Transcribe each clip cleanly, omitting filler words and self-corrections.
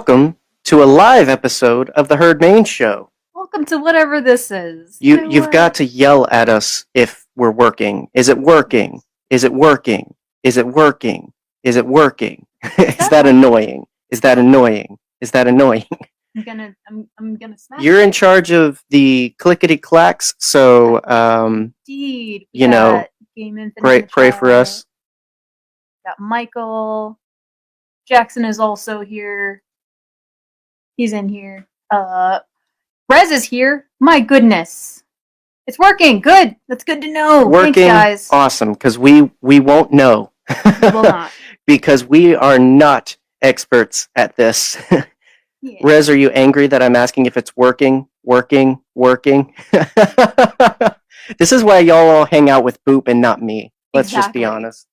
welcome to a live episode of the Herd Main Show. Welcome to whatever this is. You've got to yell at us if we're working. Is it working? Is it working? Is it working? Is it working? Is that annoying? Is that annoying? Is that annoying? I'm gonna smash. You're in charge of the clickety clacks, so Indeed. You know, Game Infinite pray for us. Got Michael. Jackson is also here. He's in here. Rez is here. My goodness. It's working. Good. That's good to know. Working. Thanks, guys. Awesome, because we won't know. We will not. Because we are not experts at this. Yeah. Rez, are you angry that I'm asking if it's working? Working? This is why y'all all hang out with Boop and not me. Let's just be honest.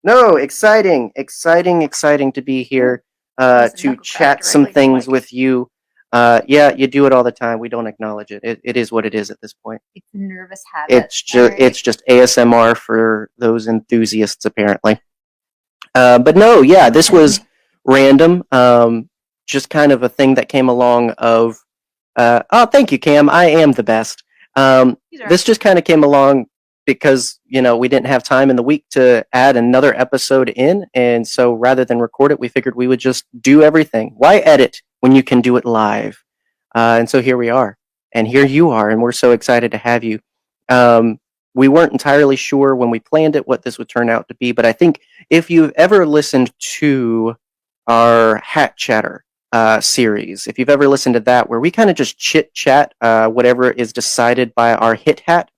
No, exciting to be here to chat some things with you. Yeah, you do it all the time. We don't acknowledge it. It is what it is at this point. It's a nervous habit. It's just ASMR for those enthusiasts, apparently. But no, yeah, this was random. Just kind of a thing that came along of. Oh, thank you, Cam. I am the best. This just kind of came along because, we didn't have time in the week to add another episode in. And so rather than record it, we figured we would just do everything. Why edit when you can do it live? And so here we are. And here you are. And we're so excited to have you. We weren't entirely sure when we planned it what this would turn out to be. But I think if you've ever listened to our Hat Chatter series, if you've ever listened to that, where we kind of just chit-chat whatever is decided by our hit hat,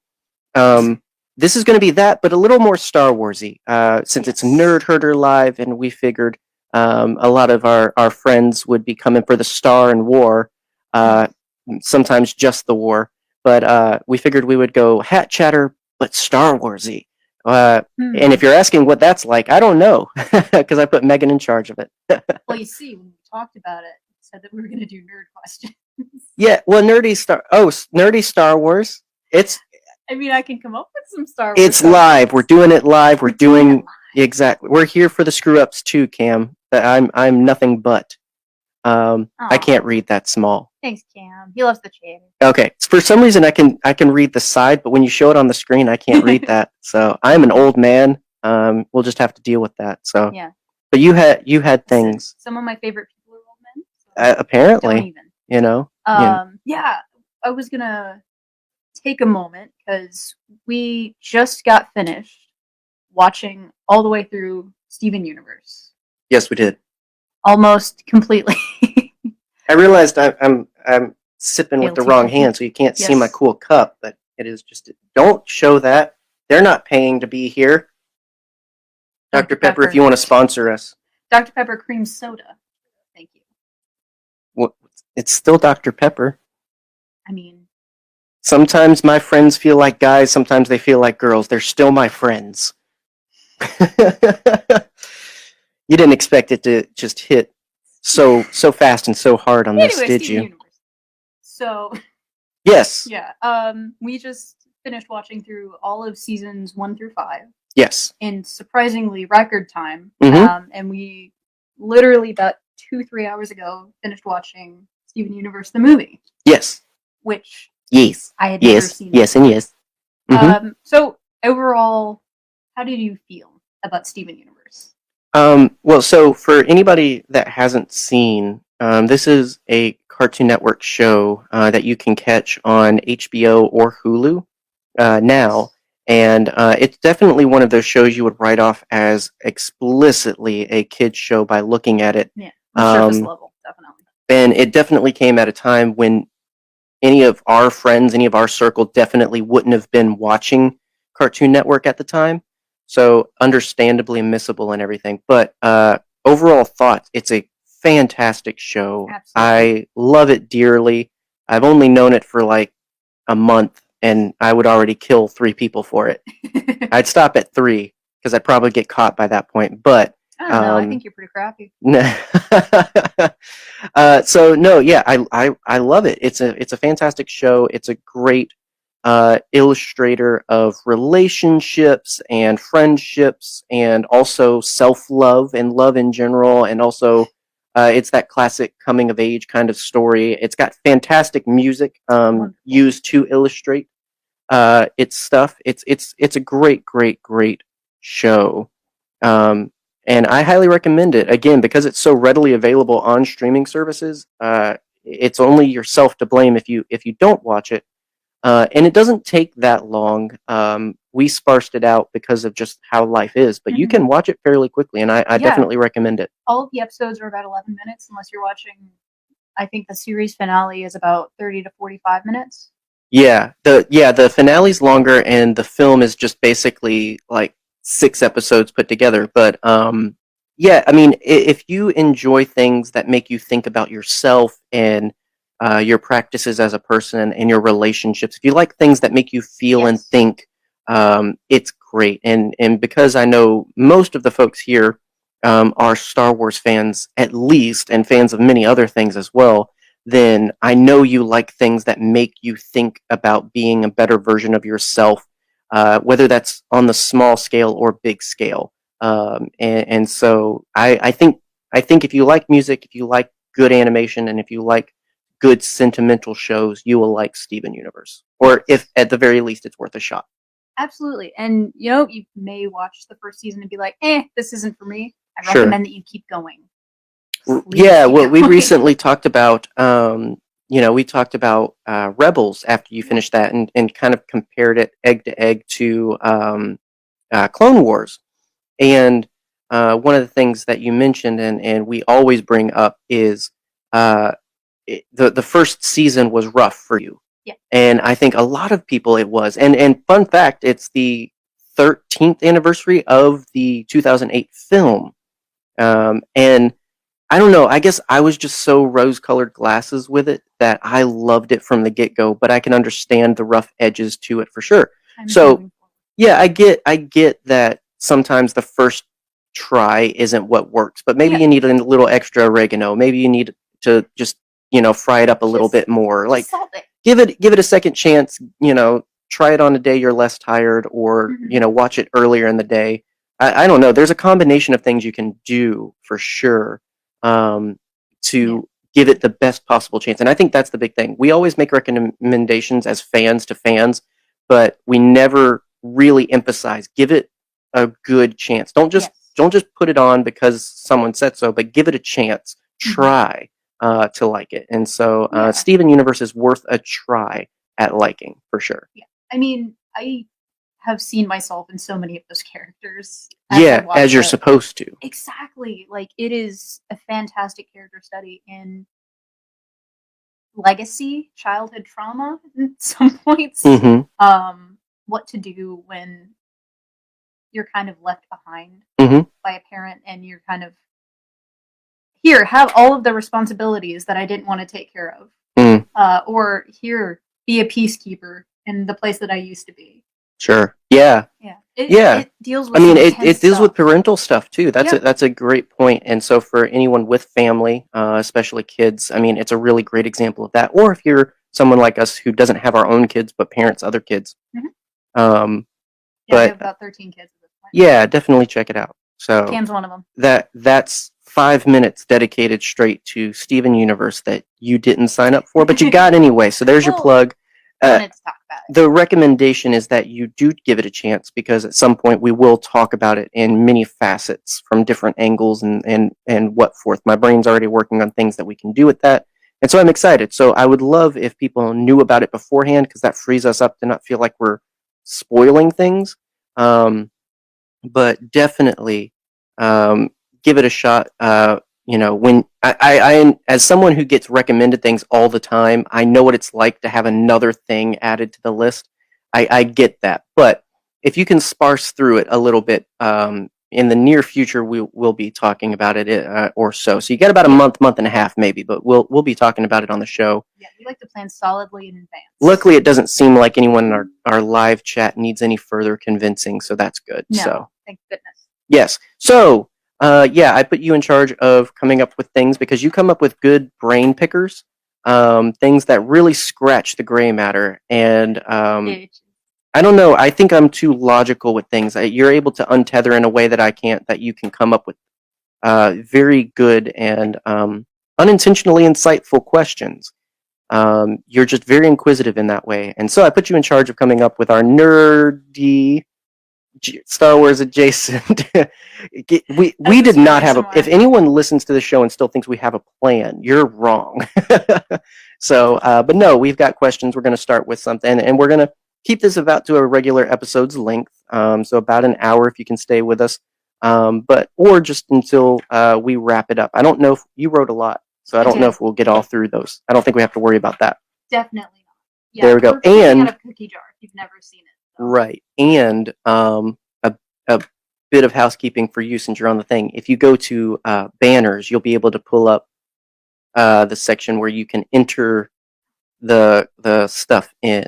this is going to be that, but a little more Star Warsy, since it's Nerd Herder Live, and we figured a lot of our friends would be coming for the Star and War, sometimes just the War, but we figured we would go Hat Chatter, but Star Warsy. And if you're asking what that's like, I don't know, because I put Megan in charge of it. Well, you see, when we talked about it, we said that we were going to do nerd questions. Yeah, well, nerdy Star Wars. I mean, I can come up with some Star Wars. It's live. We're doing it live. We're doing exactly. We're here for the screw ups too, Cam. I'm nothing but. I can't read that small. Thanks, Cam. He loves the chatter. Okay. For some reason, I can read the side, but when you show it on the screen, I can't read that. So I'm an old man. We'll just have to deal with that. So yeah. But you had things. Some of my favorite people are old men. So apparently, don't even. Yeah. I was gonna take a moment because we just got finished watching all the way through Steven Universe. Yes, we did. Almost completely. I realized I'm sipping with the wrong hand, so you can't see my cool cup, but it is just... Don't show that. They're not paying to be here. Dr. Pepper, if you want to sponsor us. Dr. Pepper cream soda. Thank you. Well, it's still Dr. Pepper. I mean... Sometimes my friends feel like guys, sometimes they feel like girls. They're still my friends. You didn't expect it to just hit so fast and so hard on this, did you? Universe. So... Yes. Yeah. We just finished watching through all of seasons 1 through 5. Yes. In surprisingly record time. Mm-hmm. And we literally about 2-3 hours ago finished watching Steven Universe the movie. Yes. Which yes. I had never seen. Yes, and yes. Mm-hmm. So overall, how did you feel about Steven Universe? Well, so for anybody that hasn't seen, this is a Cartoon Network show that you can catch on HBO or Hulu now. And it's definitely one of those shows you would write off as explicitly a kid's show by looking at it. Yeah, surface level, definitely. And it definitely came at a time when any of our friends, any of our circle definitely wouldn't have been watching Cartoon Network at the time. So understandably missable and everything. But overall thoughts, it's a fantastic show. Absolutely. I love it dearly. I've only known it for like a month, and I would already kill 3 people for it. I'd stop at 3 because I'd probably get caught by that point. But I don't know. I think you're pretty crappy. So no, yeah, I love it. It's a fantastic show. It's a great illustrator of relationships and friendships, and also self-love and love in general, and also It's that classic coming of age kind of story. It's got fantastic music used to illustrate its stuff. It's a great show. And I highly recommend it. Again, because it's so readily available on streaming services, it's only yourself to blame if you don't watch it. And it doesn't take that long. We sparsed it out because of just how life is, but you can watch it fairly quickly, and I definitely recommend it. All of the episodes are about 11 minutes, unless you're watching. I think the series finale is about 30 to 45 minutes. Yeah, the finale's longer, and the film is just basically like 6 episodes put together. But yeah, I mean, if you enjoy things that make you think about yourself and your practices as a person and your relationships, if you like things that make you feel and think, it's great. And because I know most of the folks here are Star Wars fans at least, and fans of many other things as well, then I know you like things that make you think about being a better version of yourself, whether that's on the small scale or big scale. And so I think if you like music, if you like good animation, and if you like good sentimental shows, you will like Steven Universe. Or if at the very least it's worth a shot. Absolutely. And you may watch the first season and be like, this isn't for me. I recommend that you keep going. We recently talked about Rebels after you finished that, and kind of compared it egg to egg to Clone Wars. And one of the things that you mentioned and we always bring up is the first season was rough for you. Yeah. And I think a lot of people it was. And fun fact, it's the 13th anniversary of the 2008 film. And I don't know, I guess I was just so rose-colored glasses with it that I loved it from the get-go, but I can understand the rough edges to it for sure. Yeah, I get that sometimes the first try isn't what works, but maybe you need a little extra oregano. Maybe you need to just, fry it up a little bit more. Like, give it a second chance, try it on a day you're less tired, or, watch it earlier in the day. I don't know. There's a combination of things you can do for sure to give it the best possible chance. And I think that's the big thing. We always make recommendations as fans to fans, but we never really emphasize give it a good chance. Don't just put it on because someone said so, but give it a chance. Try to like it. And so Steven Universe is worth a try at liking for sure. Yeah. I mean, I have seen myself in so many of those characters. As you're supposed to. Exactly. Like, it is a fantastic character study in legacy, childhood trauma at some points. What to do when you're kind of left behind by a parent, and you're kind of, here, have all of the responsibilities that I didn't want to take care of. Or here, be a peacekeeper in the place that I used to be. Sure. Yeah. It deals with it deals with parental stuff too. That's a great point. And so for anyone with family, especially kids, I mean, it's a really great example of that. Or if you're someone like us who doesn't have our own kids but parents other kids. We have about 13 kids at this point. Yeah, definitely check it out. So Cam's one of them. That's 5 minutes dedicated straight to Steven Universe that you didn't sign up for, but you got anyway. So there's your plug. I wanted to talk about it. The recommendation is that you do give it a chance, because at some point we will talk about it in many facets from different angles and what forth. My brain's already working on things that we can do with that. And so I'm excited. So I would love if people knew about it beforehand, because that frees us up to not feel like we're spoiling things. But definitely give it a shot. When I as someone who gets recommended things all the time, I know what it's like to have another thing added to the list. I get that. But if you can sparse through it a little bit, in the near future, we'll be talking about it or so. So you got about a month and a half maybe, but we'll be talking about it on the show. Yeah, we like to plan solidly in advance. Luckily, it doesn't seem like anyone in our live chat needs any further convincing, so that's good. No, so thank goodness. Yes. So I put you in charge of coming up with things, because you come up with good brain pickers, things that really scratch the gray matter. And I don't know, I think I'm too logical with things. You're able to untether in a way that I can't, that you can come up with very good and unintentionally insightful questions. You're just very inquisitive in that way. And so I put you in charge of coming up with our nerdy Star Wars adjacent. we did not have a. If anyone listens to the show and still thinks we have a plan, you're wrong. So, but no, we've got questions. We're going to start with something, and we're going to keep this about to a regular episode's length. So about an hour if you can stay with us. Or just until we wrap it up. I don't know if you wrote a lot, so I don't know if we'll get all through those. I don't think we have to worry about that. Definitely not. Yeah, there we go. And out of cookie jar if you've never seen it. So. Right. And a bit of housekeeping for you since you're on the thing. If you go to banners, you'll be able to pull up the section where you can enter the stuff in.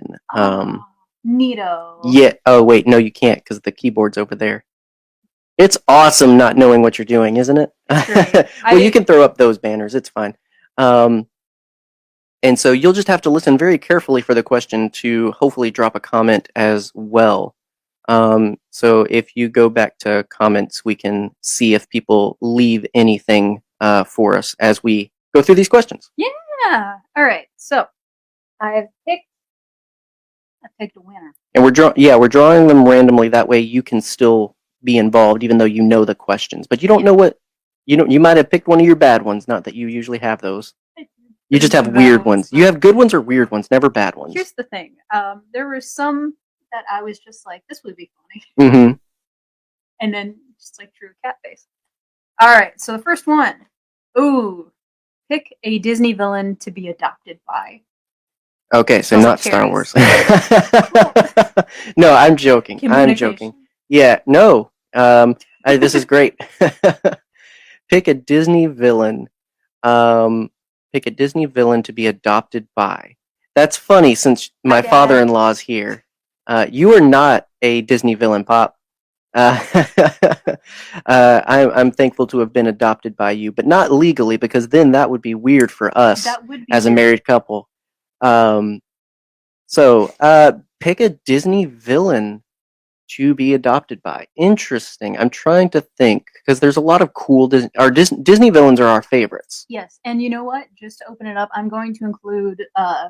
Neato. Yeah. Oh wait, no, you can't because the keyboard's over there. It's awesome not knowing what you're doing, isn't it? Well, you can throw up those banners. It's fine. And so you'll just have to listen very carefully for the question to hopefully drop a comment as well. So if you go back to comments, we can see if people leave anything for us as we go through these questions. Yeah. All right. So I picked a winner. And we're drawing them randomly. That way you can still be involved, even though you know the questions. But you don't know what you might have picked one of your bad ones. Not that you usually have those. You just have weird ones. You have good ones or weird ones, never bad ones. Here's the thing. There were some that I was just like, this would be funny. Mm-hmm. And then just like drew a cat face. All right. So the first one. Ooh. Pick a Disney villain to be adopted by. Okay, so not Star Wars. No, I'm joking. I'm joking. Yeah, no. This is great. Pick a Disney villain. Pick a Disney villain to be adopted by. That's funny since my father-in-law's here. You are not a Disney villain, Pop. I'm thankful to have been adopted by you, but not legally because then that would be weird for us as a married couple. So pick a Disney villain to be adopted by. Interesting. I'm trying to think because there's a lot of cool Disney villains are our favorites. Yes, and you know what? Just to open it up, I'm going to include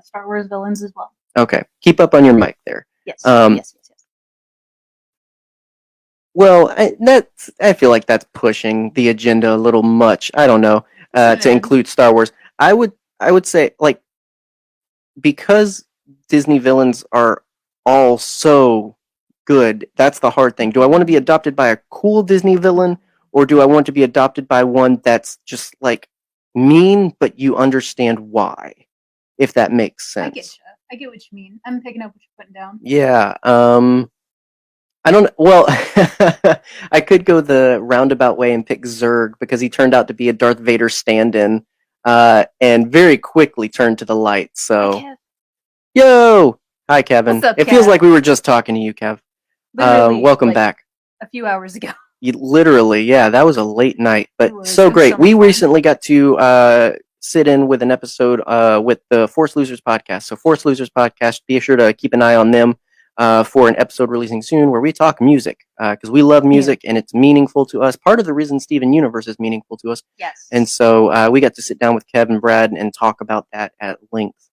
Star Wars villains as well. Okay, keep up on your mic there. Yes. Yes. Well, I feel like that's pushing the agenda a little much. I don't know to include Star Wars. I would say like because Disney villains are all so good. That's the hard thing. Do I want to be adopted by a cool Disney villain, or do I want to be adopted by one that's just like mean, but you understand why? If that makes sense. I get you. I get what you mean. I'm picking up what you're putting down. Yeah. I don't. Well, I could go the roundabout way and pick Zurg because he turned out to be a Darth Vader stand-in, and very quickly turned to the light. So, yo, hi Kevin. What's up, it Kev? Feels like we were just talking to you, Kev. Welcome back. A few hours ago. Literally, yeah, that was a late night, but so great. We recently got to sit in with an episode with the Force Losers podcast. So Force Losers podcast, be sure to keep an eye on them for an episode releasing soon where we talk music because we love music and it's meaningful to us. Part of the reason Steven Universe is meaningful to us. Yes. And so we got to sit down with Kev and Brad and talk about that at length.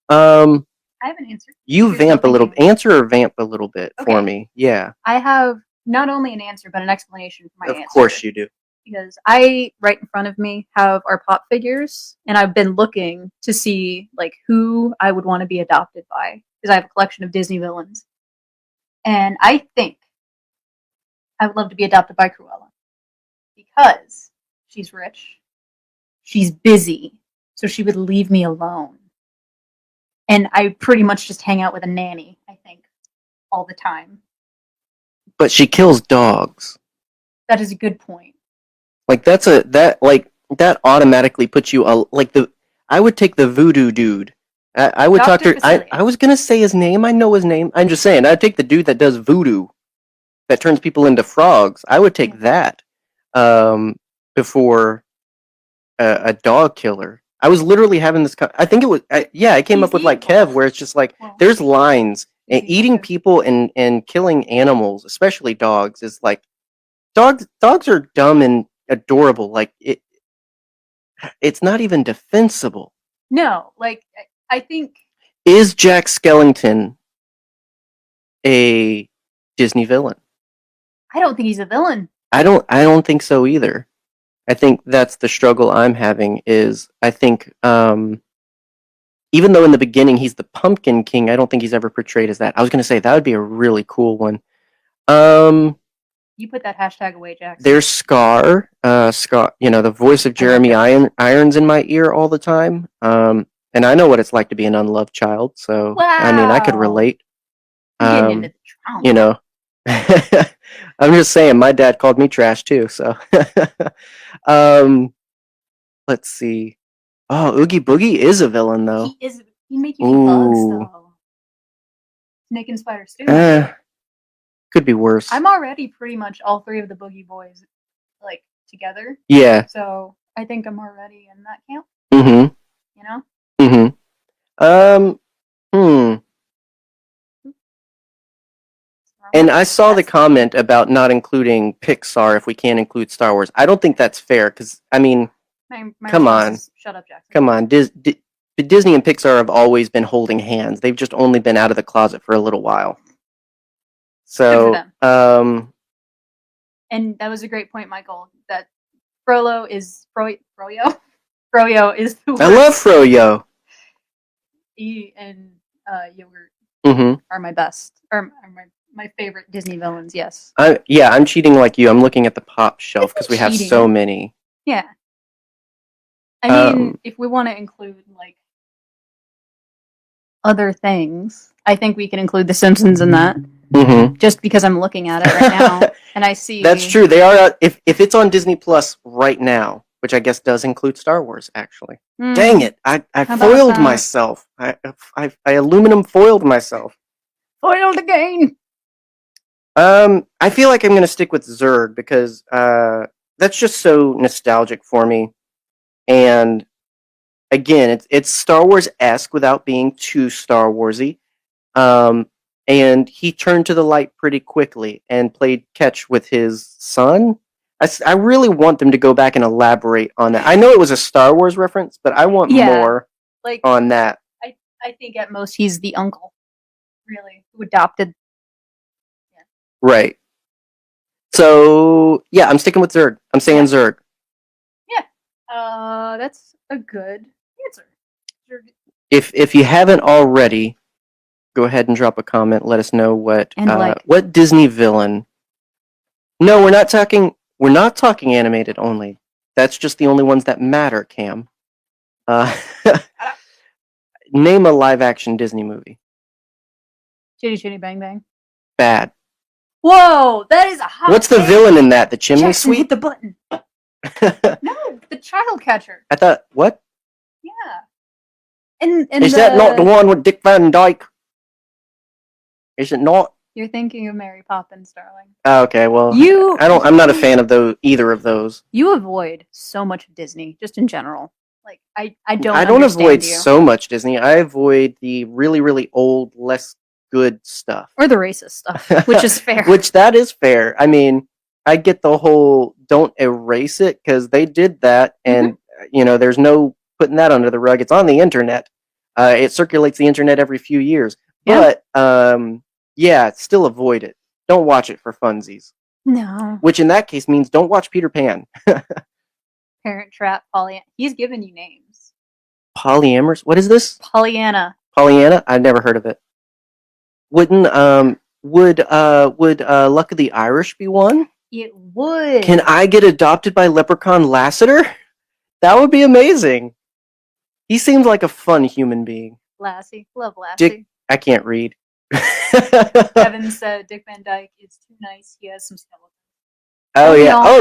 I have an answer. You answer or vamp a little bit for me. Yeah. I have not only an answer, but an explanation for my answer. Of course you do. Because I, right in front of me, have our pop figures, and I've been looking to see like who I would want to be adopted by, because I have a collection of Disney villains. And I think I would love to be adopted by Cruella. Because she's rich, she's busy, so she would leave me alone. And I pretty much just hang out with a nanny, I think, all the time. But she kills dogs. That is a good point. Like that automatically puts you I would take the voodoo dude. I would talk to I was gonna say his name. I know his name. I'm just saying I'd take the dude that does voodoo, that turns people into frogs. I would take that before a dog killer. I was literally having this. I think it was. I came up with like Kev, where it's just like there's lines and eating people and killing animals, especially dogs, is like dogs are dumb and adorable. Like it's not even defensible. No, like I think Is Jack Skellington a Disney villain? I don't think he's a villain. I don't think so either. I think that's the struggle I'm having is I think even though in the beginning he's the Pumpkin King, I don't think he's ever portrayed as that. I was going to say that would be a really cool one. You put that hashtag away, Jackson. There's Scar. Scar, the voice of Jeremy Irons in my ear all the time. And I know what it's like to be an unloved child, so I mean, I could relate. Getting into the trauma. I'm just saying, my dad called me trash too. So, let's see. Oh, Oogie Boogie is a villain though. He is. He make you eat bugs though. Snake and spider stew. Could be worse. I'm already pretty much all three of the Boogie Boys, like together. Yeah. So I think I'm already in that camp. Mm-hmm. You know. Mm-hmm. And I saw the comment about not including Pixar if we can't include Star Wars. I don't think that's fair because, I mean, come on. Shut up, Jackson. Come on. Disney and Pixar have always been holding hands. They've just only been out of the closet for a little while. So, and that was a great point, Michael, that Froyo is the worst. I love Froyo. He and Yogurt Mm-hmm. are my best, are my favorite Disney villains, yes. I'm cheating like you. I'm looking at the pop shelf because we have so many. Yeah. I mean, if we want to include, like, other things, I think we can include The Simpsons in that. Mm-hmm. Just because I'm looking at it right now, and I see... That's true. They are, if it's on Disney Plus right now, which I guess does include Star Wars, actually. Dang it. I foiled myself. I aluminum foiled myself. Foiled again! I feel like I'm going to stick with Zurg because that's just so nostalgic for me. And again, it's Star Wars-esque without being too Star Warsy. And he turned to the light pretty quickly and played catch with his son. I really want them to go back and elaborate on that. I know it was a Star Wars reference, but I want more on that. I think at most he's the uncle, really, who adopted. Yeah. Right. So, yeah, I'm sticking with Zurg. I'm saying Zurg. Yeah. That's a good answer. Zurg. If you haven't already, go ahead and drop a comment. Let us know what Disney villain. No, we're not talking animated only. That's just the only ones that matter, Cam. Name a live action Disney movie. Chitty Chitty Bang Bang. Bad. Whoa, that is a hot What's the villain in that? The chimney sweep? Hit the button. No, the child catcher. I thought, what? Yeah. And is that not the one with Dick Van Dyke? Is it not? You're thinking of Mary Poppins, darling. Okay, well, I'm not a fan of either of those. You avoid so much Disney, just in general. Like I don't avoid so much Disney. I avoid the really, really old, less good stuff. Or the racist stuff, which is fair. Which that is fair. I mean, I get the whole don't erase it because they did that, and there's no putting that under the rug. It's on the internet. It circulates the internet every few years. Yeah. But still avoid it. Don't watch it for funsies. No. Which in that case means don't watch Peter Pan. Parent Trap, Pollyanna. He's given you names. Polyamorous? What is this? Pollyanna. Pollyanna? I've never heard of it. Would Luck of the Irish be one? It would. Can I get adopted by Leprechaun Lassiter? That would be amazing. He seems like a fun human being. Lassie. Love Lassie. I can't read. Kevin said Dick Van Dyke is too nice. He has some skeletons. Oh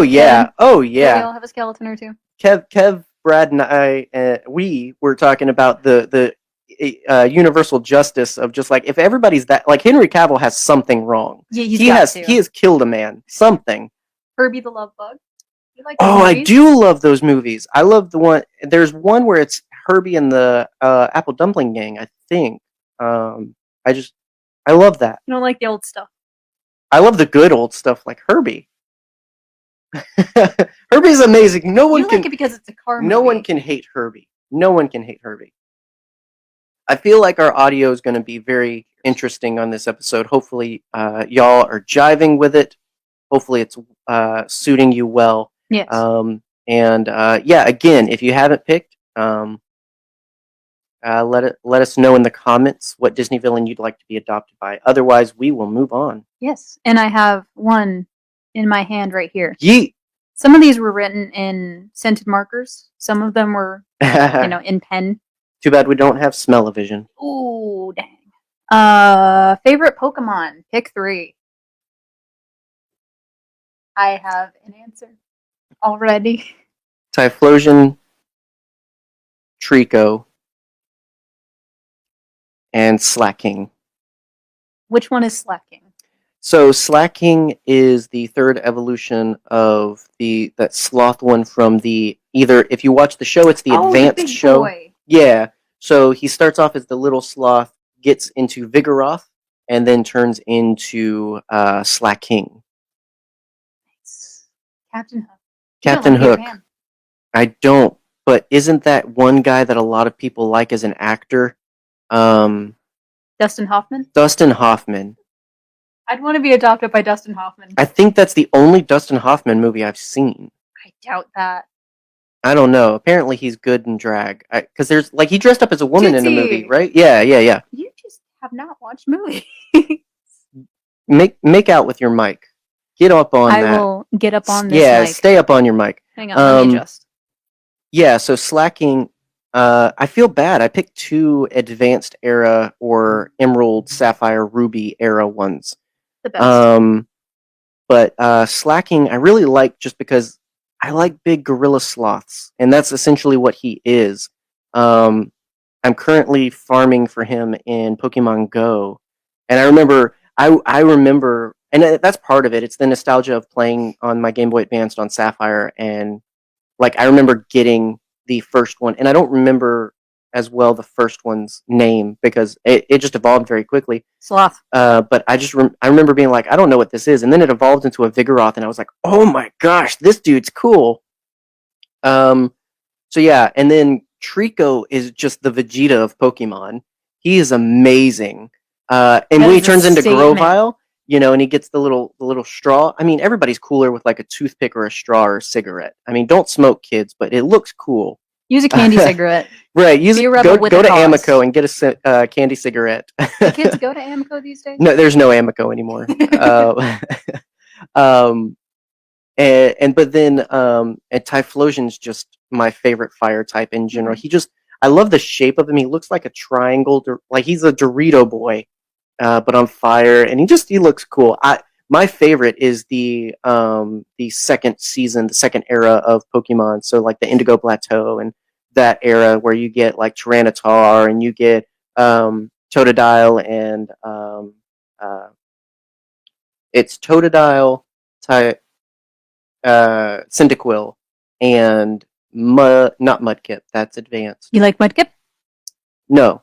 yeah. We all have a skeleton or two. Kev, Brad, and I, we were talking about the universal justice of just like if everybody's that like Henry Cavill has something wrong. Yeah, he has killed a man. Something. Herbie the Love Bug. You like I do love those movies. I love the one. There's one where it's Herbie and the Apple Dumpling Gang. I think. I love that. You don't like the old stuff. I love the good old stuff like Herbie. Herbie's amazing. No one You can. like it because it's a car movie. No one can hate Herbie. No one can hate Herbie. I feel like our audio is going to be very interesting on this episode. Hopefully, y'all are jiving with it. Hopefully, it's suiting you well. Yes. Again, if you haven't picked, let us know in the comments what Disney villain you'd like to be adopted by. Otherwise, we will move on. Yes, and I have one in my hand right here. Yeet. Some of these were written in scented markers. Some of them were, in pen. Too bad we don't have smell-o-vision. Ooh, dang. Favorite Pokemon? Pick 3. I have an answer already. Typhlosion, Trico, and Slacking. Which one is Slacking? So Slacking is the third evolution of that sloth one from the if you watch the show, it's the advanced big show. Boy. Yeah. So he starts off as the little sloth, gets into Vigoroth, and then turns into Slacking. Nice. Captain Hook. Captain Hook. I don't, but isn't that one guy that a lot of people like as an actor? Dustin Hoffman? Dustin Hoffman. I'd want to be adopted by Dustin Hoffman. I think that's the only Dustin Hoffman movie I've seen. I doubt that. I don't know. Apparently he's good in drag. Because there's, he dressed up as a woman in a movie, Tootsie. right? Yeah. You just have not watched movies. Make out with your mic. Get up on that. I will get up on this Yeah, mic. stay up on your mic. Hang on, let me adjust. Yeah, so Slacking, I feel bad. I picked 2 Advanced Era or Emerald, Sapphire, Ruby Era ones. The best. But Slacking, I really like just because I like big gorilla sloths, and that's essentially what he is. I'm currently farming for him in Pokemon Go, and I remember, and that's part of it. It's the nostalgia of playing on my Game Boy Advanced on Sapphire, and I remember getting the first one, and I don't remember as well the first one's name because it just evolved very quickly. Sloth. But I remember being like, I don't know what this is, and then it evolved into a Vigoroth, and I was like, oh my gosh, this dude's cool. So yeah, and then Trico is just the Vegeta of Pokemon. He is amazing. And when he turns into Grovyle, and he gets the little straw. I mean, everybody's cooler with a toothpick or a straw or a cigarette. I mean, don't smoke, kids, but it looks cool. Use a candy cigarette. Right. Go to Amico and get a candy cigarette. Do kids go to Amico these days? No, there's no Amico anymore. But then Typhlosion's just my favorite fire type in general. I love the shape of him. He looks like a triangle, he's a Dorito boy, but on fire, and he looks cool. My favorite is the second season, the second era of Pokemon. So the Indigo Plateau and that era where you get Tyranitar and you get Totodile and it's Totodile, Cyndaquil, and not Mudkip. That's advanced. You like Mudkip? No.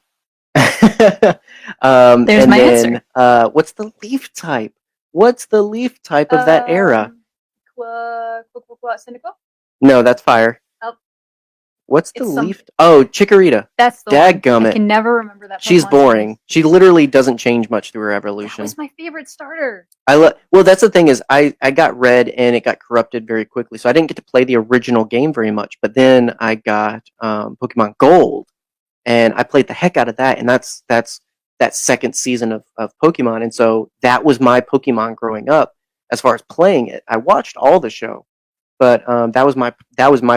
There's my answer. What's the leaf type? What's the leaf type of that era? Cyndaquil? No, that's fire. Oh. What's the leaf? Oh, Chikorita. That's the Dadgummit. one. I can never remember that. She's boring. She literally doesn't change much through her evolution. That was my favorite starter. Well, that's the thing is I got red and it got corrupted very quickly, so I didn't get to play the original game very much. But then I got Pokemon Gold, and I played the heck out of that, and that's that second season of Pokemon, and so that was my Pokemon growing up. As far as playing it, I watched all the show, but that was my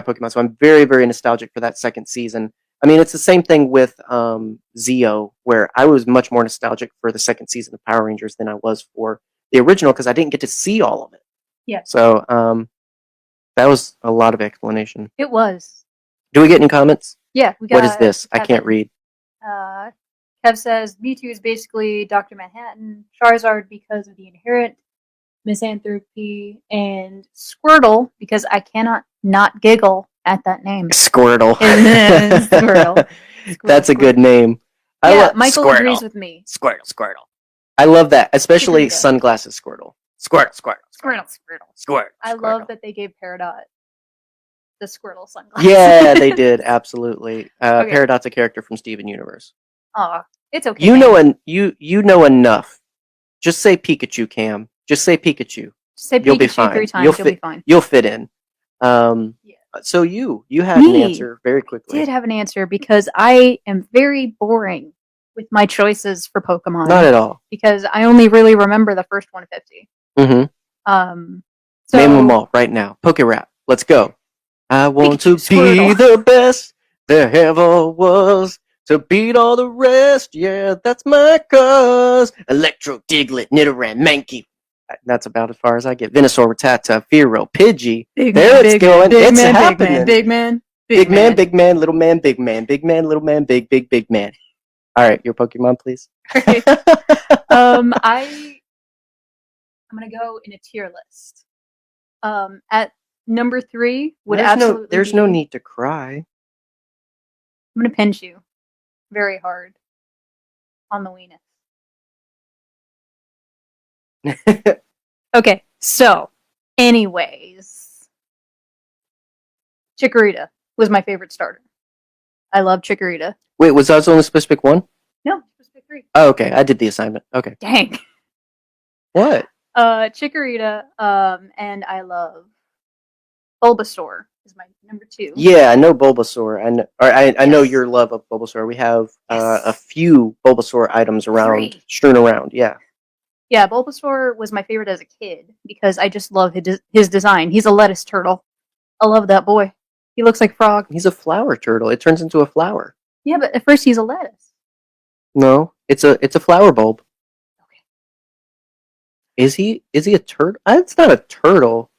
Pokemon. So I'm very, very nostalgic for that second season. I mean, it's the same thing with Zeo, where I was much more nostalgic for the second season of Power Rangers than I was for the original because I didn't get to see all of it. Yeah. So that was a lot of explanation. It was. Do we get any comments? Yeah, we got. What is this? I can't read. Kev says Mewtwo is basically Dr. Manhattan, Charizard because of the inherent misanthropy, and Squirtle because I cannot not giggle at that name. Squirtle. Squirtle. That's a good name. Yeah, Michael agrees with me. Squirtle. I love that, especially Sunglasses Squirtle. Squirt, squirt, Squirtle, Squirtle. squirt. I Squirtle. love that they gave Peridot the Squirtle sunglasses. Yeah, they did absolutely. Okay. Peridot's a character from Steven Universe. Aw, it's okay. You man. know, you know enough. Just say Pikachu, Cam. Just say Pikachu. Just say You'll be Pikachu fine. 3 times. You'll You'll be fit- fine. You'll fit in. Yeah. So you had an Me? answer very quickly. Did have an answer because I am very boring with my choices for Pokemon. Not at all. Because I only really remember the first 150. Mm-hmm. So Name them all right now. Poke Rap. Let's go. I want to Pikachu, be Squirtle. the best there ever was. To beat all the rest, yeah, that's my cause. Electro, Diglett, Nidoran, Mankey. That's about as far as I get. Venusaur, Rattata, Fearow, Pidgey. There it's going. It's happening. Big man, Big man, little man, big man. Big man, little man, big man. All right, your Pokemon, please. Okay. I'm gonna go in a tier list. At number 3 would absolutely. There's no need to cry. I'm gonna pinch you very hard on the weenus. Okay, so, anyways, Chikorita was my favorite starter. I love Chikorita. Wait, was that only specific one? No, specific 3. Oh, okay. I did the assignment. Okay. Dang. What? Chikorita, and I love Bulbasaur is my number 2. Yeah, I know Bulbasaur. I know Yes. your love of Bulbasaur. We have Yes. a few Bulbasaur items around, 3. strewn around. Yeah. Yeah, Bulbasaur was my favorite as a kid because I just love his design. He's a lettuce turtle. I love that boy. He looks like Frog. He's a flower turtle. It turns into a flower. Yeah, but at first he's a lettuce. No, it's a flower bulb. Okay. Is he a turtle? It's not a turtle.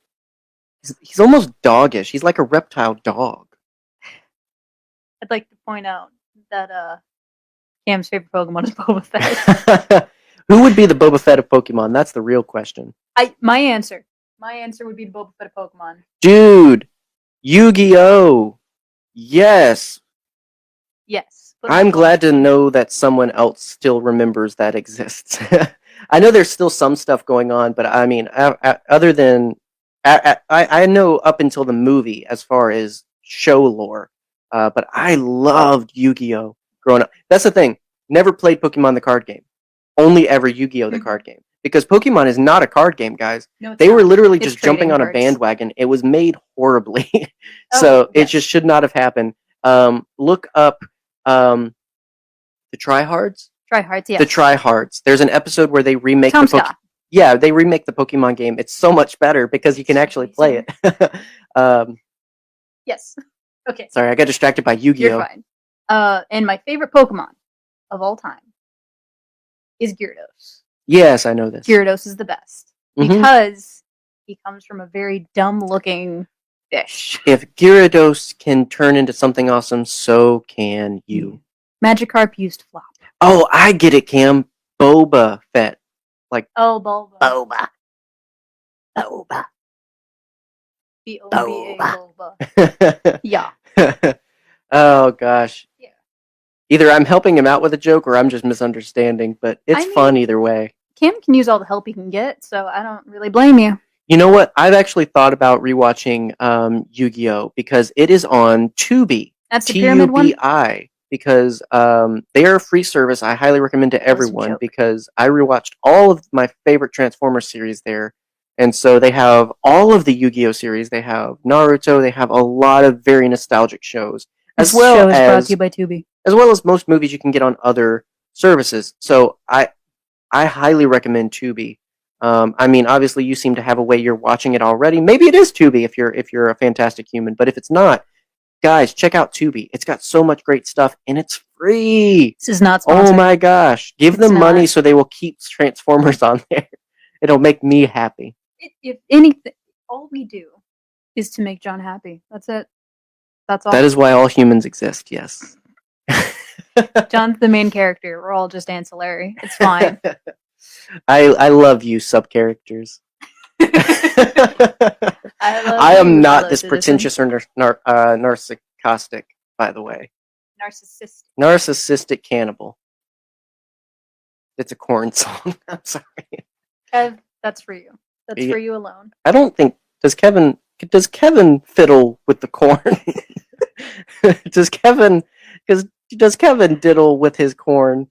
He's almost doggish. He's like a reptile dog. I'd like to point out that Cam's favorite Pokemon is Boba Fett. Who would be the Boba Fett of Pokemon? That's the real question. My answer would be the Boba Fett of Pokemon. Dude, Yu-Gi-Oh! Yes. Yes. I'm glad to know that someone else still remembers that exists. I know there's still some stuff going on, but I mean, other than I know up until the movie as far as show lore, but I loved Yu-Gi-Oh! Growing up. That's the thing. Never played Pokemon the card game. Only ever Yu-Gi-Oh! The card game. Because Pokemon is not a card game, guys. No, it's they were not. literally It's just jumping trading on a cards. bandwagon. It was made horribly. Oh, It yes. just should not have happened. Look up the Tryhards. Tryhards, yes. The Tryhards. There's an episode where they remake Tom the Scott. they remake the Pokemon game. It's so much better because you can actually play it. Yes. Okay. Sorry, I got distracted by You're Yu-Gi-Oh! fine. And my favorite Pokemon of all time is Gyarados. Yes, I know this. Gyarados is the best Mhm. because he comes from a very dumb-looking fish. If Gyarados can turn into something awesome, so can you. Magikarp used to flop. Oh, I get it, Cam. Boba Fett. Oh, Bulba. Boba. Boba. B-O-B-A, Bulba. Yeah. Oh, gosh. Yeah. Either I'm helping him out with a joke or I'm just misunderstanding, but it's fun either way. Cam can use all the help he can get, so I don't really blame you. You know what? I've actually thought about rewatching Yu-Gi-Oh! Because it is on Tubi. That's the pyramid one? Tubi. Because they are a free service. I highly recommend to That was a everyone joke. because I rewatched all of my favorite Transformers series there. And so they have all of the Yu-Gi-Oh! Series. They have Naruto. They have a lot of very nostalgic shows. This show is brought to you by Tubi. As well as most movies you can get on other services. So I highly recommend Tubi. I mean, obviously, you seem to have a way you're watching it already. Maybe it is Tubi if you're a fantastic human. But if it's not, guys, check out Tubi. It's got so much great stuff, and it's free. This is not sponsored. Oh my gosh! Give It's them money not. so they will keep Transformers on there. It'll make me happy. If anything, all we do is to make John happy. That's it. That's all. That is why all humans exist. Yes. John's the main character. We're all just ancillary. It's fine. I love you, sub characters. I am not this pretentious or narcissistic, by the way. Narcissistic. Narcissistic cannibal. It's a corn song. I'm sorry. Kev, that's for you. That's for you alone. I don't think does Kevin fiddle with the corn? does Kevin diddle with his corn?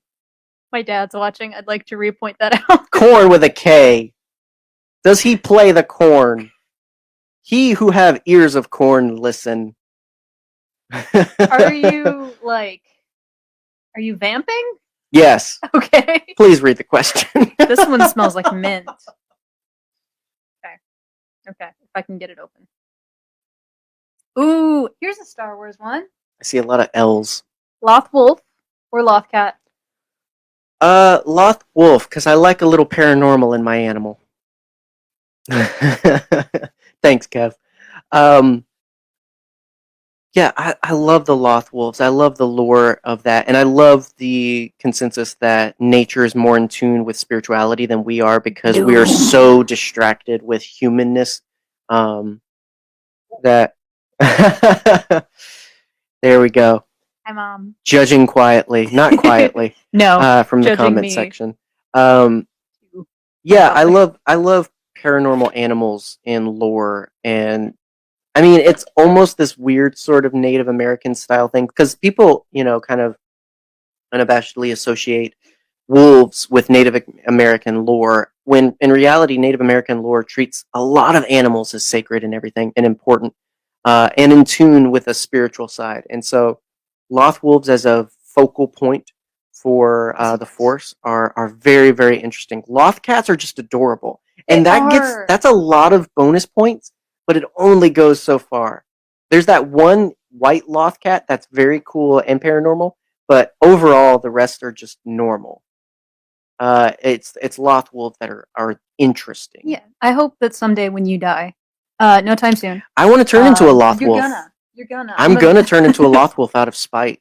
My dad's watching. I'd like to repoint that out. Corn with a K. Does he play the corn? He who have ears of corn, listen. Are you vamping? Yes. Okay. Please read the question. This one smells like mint. Okay, if I can get it open. Ooh, here's a Star Wars one. I see a lot of L's. Loth Wolf or Loth Cat? Loth Wolf, because I like a little paranormal in my animal. Thanks, Kev. Yeah, I love the Loth Wolves. I love the lore of that. And I love the consensus that nature is more in tune with spirituality than we are because we are so distracted with humanness. That there we go. Hi, Mom. Judging quietly. Not quietly. No. From the comment me. section. Yeah, I love paranormal animals and lore, and I mean it's almost this weird sort of Native American style thing because people, kind of unabashedly associate wolves with Native American lore when in reality Native American lore treats a lot of animals as sacred and everything and important and in tune with a spiritual side. And so Loth wolves as a focal point for the Force are very, very interesting. Loth cats are just adorable. And that's a lot of bonus points, but it only goes so far. There's that one white Loth cat that's very cool and paranormal, but overall the rest are just normal. It's Loth wolves that are interesting. Yeah, I hope that someday when you die, no time soon. I want to turn into a Loth wolf. You're gonna. I'm gonna turn into a Loth wolf out of spite.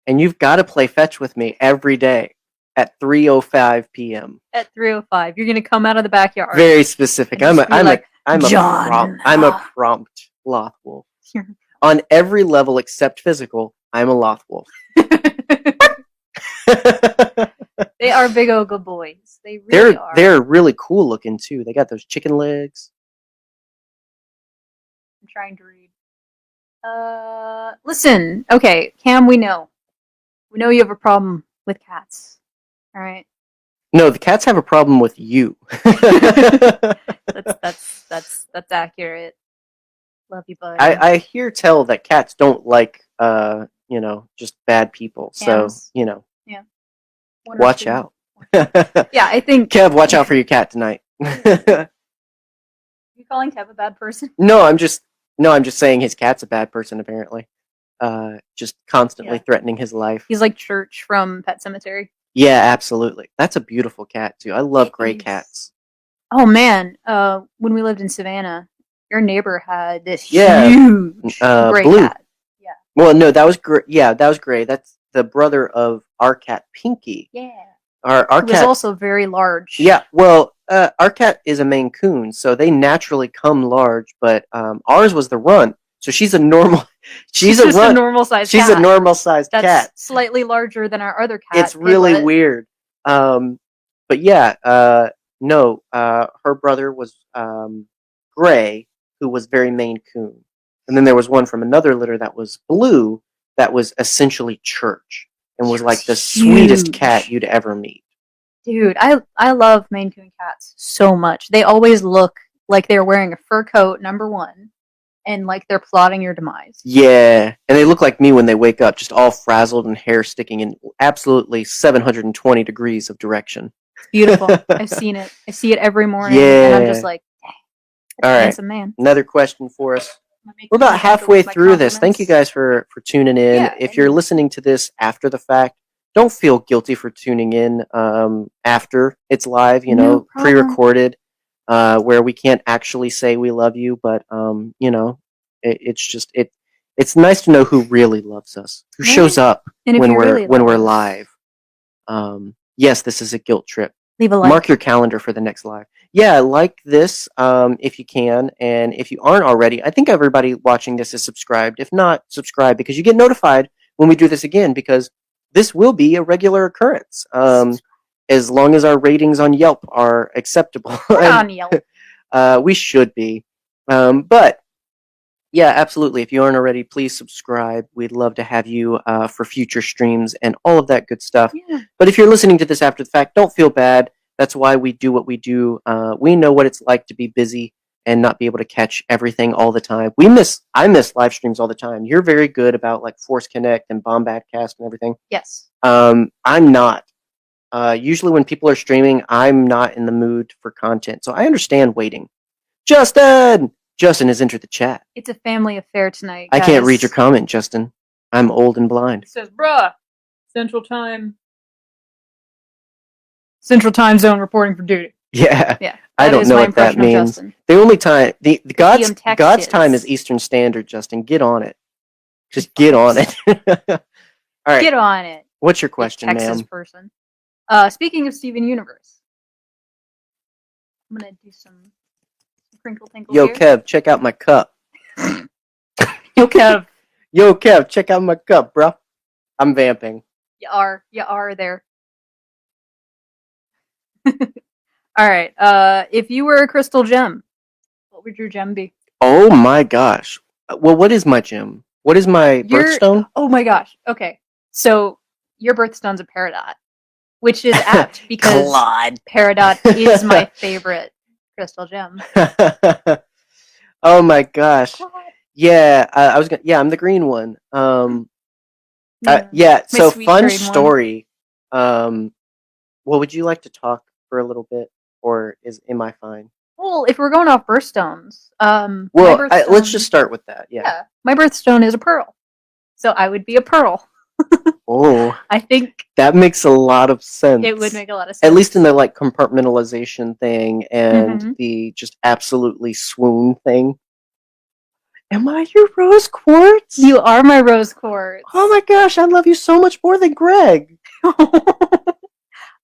And you've got to play fetch with me every day at 3:05 p.m. At 3:05, you're gonna come out of the backyard. Very specific. I'm a prompt Loth wolf. On every level except physical, I'm a Loth wolf. They are big oga boys. They really are. They're really cool looking too. They got those chicken legs. I'm trying to read. Listen. Okay, Cam, we know you have a problem with cats. All right. No, the cats have a problem with you. That's accurate. Love you, bud. I hear tell that cats don't like just bad people. So, Yeah. Watch out. Yeah, I think Kev, watch out for your cat tonight. You calling Kev a bad person? No, I'm just saying his cat's a bad person apparently. Just constantly threatening his life. He's like Church from Pet Sematary. Yeah, absolutely. That's a beautiful cat too. I love gray cats. Oh man, when we lived in Savannah, your neighbor had this huge gray blue cat. Yeah. Well, no, that was gray. Yeah, that was gray. That's the brother of our cat Pinky. Yeah. Our cat was also very large. Yeah. Well, our cat is a Maine Coon, so they naturally come large. But ours was the run, so she's a normal. She's just a normal sized. She's a normal sized cat. That's slightly larger than our other cat. It's really weird. But yeah, no. Her brother was Gray, who was very Maine Coon, and then there was one from another litter that was blue, that was essentially Church, and was like the sweetest cat you'd ever meet. Dude, I love Maine Coon cats so much. They always look like they're wearing a fur coat, number one, and like they're plotting your demise. Yeah, and they look like me when they wake up, just all frazzled and hair sticking in absolutely 720 degrees of direction. It's beautiful. I've seen it. I see it every morning, yeah. And I'm just like, dang, that's a handsome man. Another question for us. We're about halfway through this. Thank you guys for tuning in. Yeah, if you're listening to this after the fact, don't feel guilty for tuning in after it's live, pre-recorded, where we can't actually say we love you, but it's nice to know who really loves us, who shows up when we're live. Yes, this is a guilt trip. Leave a like. Mark your calendar for the next live. Yeah, like this if you can, and if you aren't already, I think everybody watching this is subscribed. If not, subscribe because you get notified when we do this again, because this will be a regular occurrence. as long as our ratings on Yelp are acceptable. We're on Yelp. We should be. But yeah, absolutely. If you aren't already, please subscribe. We'd love to have you for future streams and all of that good stuff. Yeah. But if you're listening to this after the fact, don't feel bad. That's why we do what we do. We know what it's like to be busy and not be able to catch everything all the time. I miss live streams all the time. You're very good about like Force Connect and Bombadcast and everything. Yes. I'm not. Usually when people are streaming, I'm not in the mood for content. So I understand waiting. Justin has entered the chat. It's a family affair tonight, I guys. can't read your comment, Justin. I'm old and blind. It says, bruh, Central Time Zone reporting for duty. Yeah. Yeah. I don't know what that means. The only time God's time is Eastern Standard, Justin. Get on it. Just get on it. All right. Get on it. What's your question, Texas ma'am? person. Speaking of Steven Universe, I'm gonna do some crinkle tinkle Yo, here. Kev, check out my cup. Yo, Kev. Yo, Kev, check out my cup, bro. I'm vamping. You are there. All right. If you were a crystal gem, what would your gem be? Oh my gosh. Well, what is my gem? What is my birthstone? Oh my gosh. Okay. So your birthstone's a peridot, which is apt because peridot is my favorite crystal gem. Oh my gosh. Yeah, I'm the green one. Yeah, so fun story. Well, would you like to talk for a little bit, or am I fine? Well, if we're going off birthstones, let's just start with that. Yeah, my birthstone is a pearl, so I would be a pearl. Oh, I think that makes a lot of sense. It would make a lot of sense, at least in the like compartmentalization thing and the just absolutely swoon thing. Am I your rose quartz? You are my rose quartz. Oh my gosh, I love you so much more than Greg.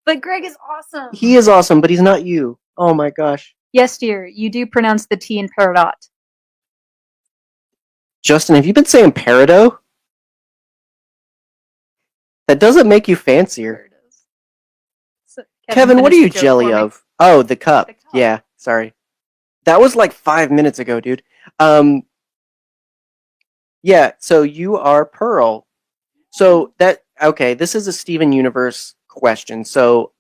But Greg is awesome. He is awesome, but he's not you. Oh my gosh. Yes, dear, you do pronounce the T in peridot. Justin, have you been saying peridot? That doesn't make you fancier. So, Kevin, what are you jelly of? Oh, the cup. Yeah, sorry. That was like 5 minutes ago, dude. Yeah, so you are Pearl. So this is a Steven Universe question. So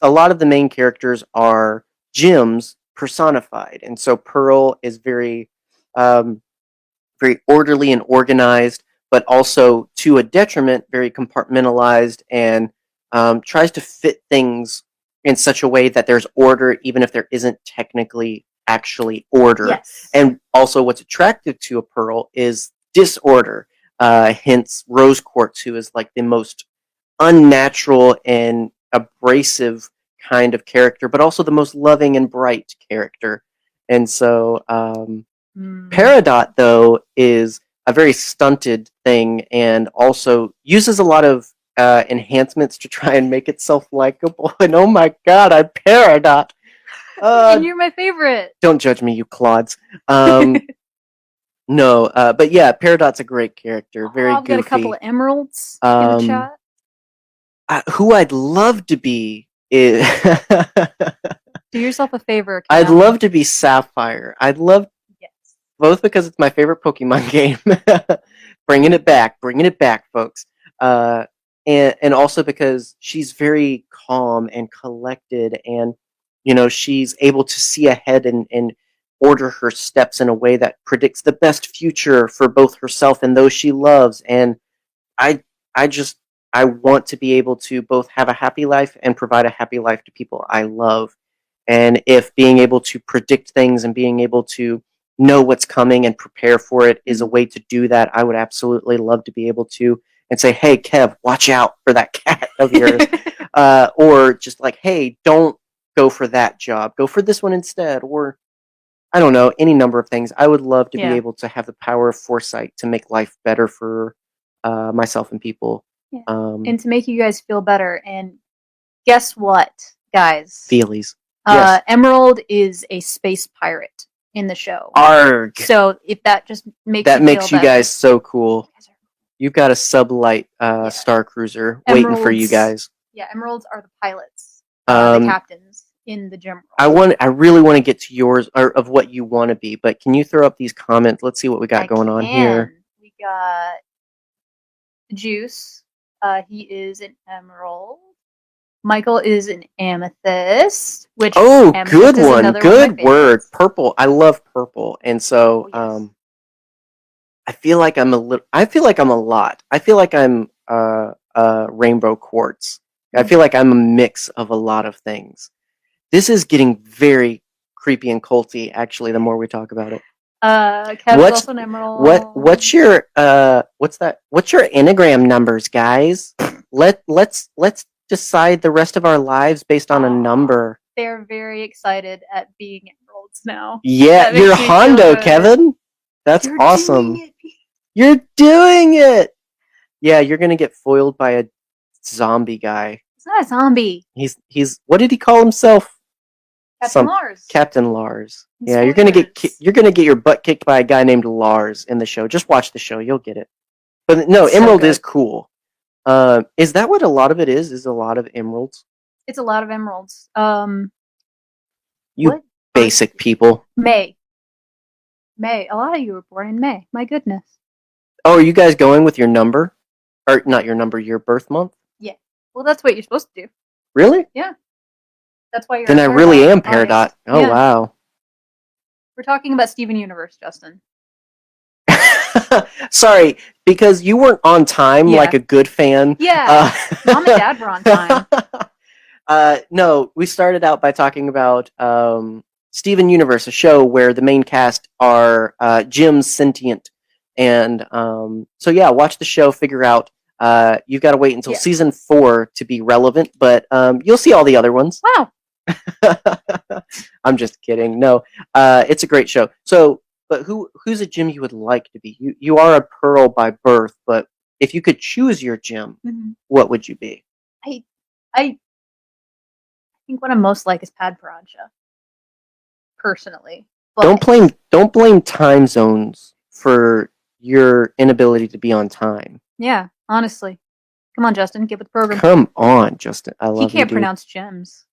a lot of the main characters are gems personified, and so Pearl is very, very orderly and organized, but also to a detriment, very compartmentalized and tries to fit things in such a way that there's order, even if there isn't technically actually order. Yes. And also, what's attractive to a Pearl is disorder. Hence, Rose Quartz, who is like the most unnatural and abrasive kind of character, but also the most loving and bright character. And so, Peridot, though, is a very stunted thing and also uses a lot of enhancements to try and make itself likable. And oh my god, I'm Peridot! And you're my favorite! Don't judge me, you clods. No, but yeah, Peridot's a great character. Very I've goofy. Got a couple of emeralds in the chat. Who I'd love to be is... Do yourself a favor. I'd love to be Sapphire. I'd love... Yes. Both because it's my favorite Pokemon game. Bringing it back, folks. And also because she's very calm and collected, and she's able to see ahead and order her steps in a way that predicts the best future for both herself and those she loves. And I want to be able to both have a happy life and provide a happy life to people I love. And if being able to predict things and being able to know what's coming and prepare for it is a way to do that, I would absolutely love to be able to and say, hey, Kev, watch out for that cat of yours. Or just like, hey, don't go for that job. Go for this one instead. Or, I don't know, any number of things. I would love to be able to have the power of foresight to make life better for myself and people. Yeah. And to make you guys feel better. And guess what, guys? Feelies. Yes. Emerald is a space pirate in the show. Arg! So if that just makes you guys so cool. You've got a sublight star cruiser waiting for you guys. Yeah, emeralds are the pilots the captains in the gym I world. really want to get to yours or of what you want to be, but can you throw up these comments? Let's see what we got going on here. We got Juice. He is an emerald. Michael is an amethyst. Which good one. Good word. Favorites. Purple. I love purple, and so yes. I feel like I'm a little. I feel like I'm a lot. I feel like I'm rainbow quartz. I feel like I'm a mix of a lot of things. This is getting very creepy and culty. Actually, the more we talk about it. Kevin's also an emerald. What's your what's that? What's your Enneagram numbers, guys? Let's decide the rest of our lives based on a number. They're very excited at being emeralds now. Yeah, you're Hondo, Kevin. That's awesome. You're doing it. Yeah, you're gonna get foiled by a zombie guy. It's not a zombie. He's what did he call himself? Lars. Captain Lars. Yeah, you're gonna get your butt kicked by a guy named Lars in the show. Just watch the show, you'll get it. But no, Emerald is cool. Is that what a lot of it is? Is a lot of emeralds? It's a lot of emeralds. You basic people. May. A lot of you were born in May. My goodness. Oh, are you guys going with your number? Or not your number, your birth month? Yeah. Well, that's what you're supposed to do. Really? Yeah. That's why you're. Then I really am Peridot. Oh yeah. Wow. We're talking about Steven Universe, Justin. Sorry, because you weren't on time like a good fan. Yeah. Mom and Dad were on time. No, we started out by talking about Steven Universe, a show where the main cast are Jim's sentient. And so, yeah, watch the show, figure out. You've got to wait until season 4 to be relevant, but you'll see all the other ones. Wow. I'm just kidding. No, it's a great show. So, but who's a Jim you would like to be? You are a Pearl by birth, but if you could choose your Jim, what would you be? I think what I'm most like is Pad Paransha. Personally. But Don't blame time zones for your inability to be on time. Yeah, honestly. Come on, Justin, get with the program. Come on, Justin. I love you. He can't pronounce gems.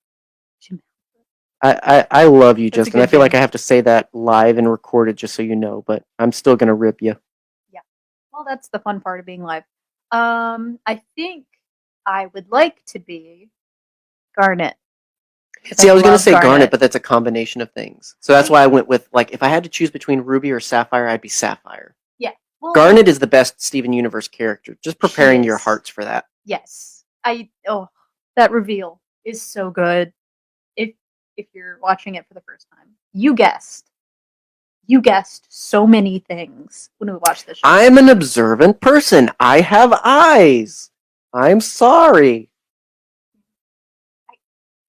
I love you, Justin. I feel like I have to say that live and recorded just so you know, but I'm still gonna rip you. Yeah. Well, that's the fun part of being live. I think I would like to be Garnet. See, I was going to say Garnet, but that's a combination of things. So that's why I went with, like, if I had to choose between Ruby or Sapphire, I'd be Sapphire. Yeah. Well, Garnet is the best Steven Universe character. Just preparing your hearts for that. Yes. That reveal is so good. If you're watching it for the first time. You guessed so many things when we watched this show. I'm an observant person. I have eyes. I'm sorry.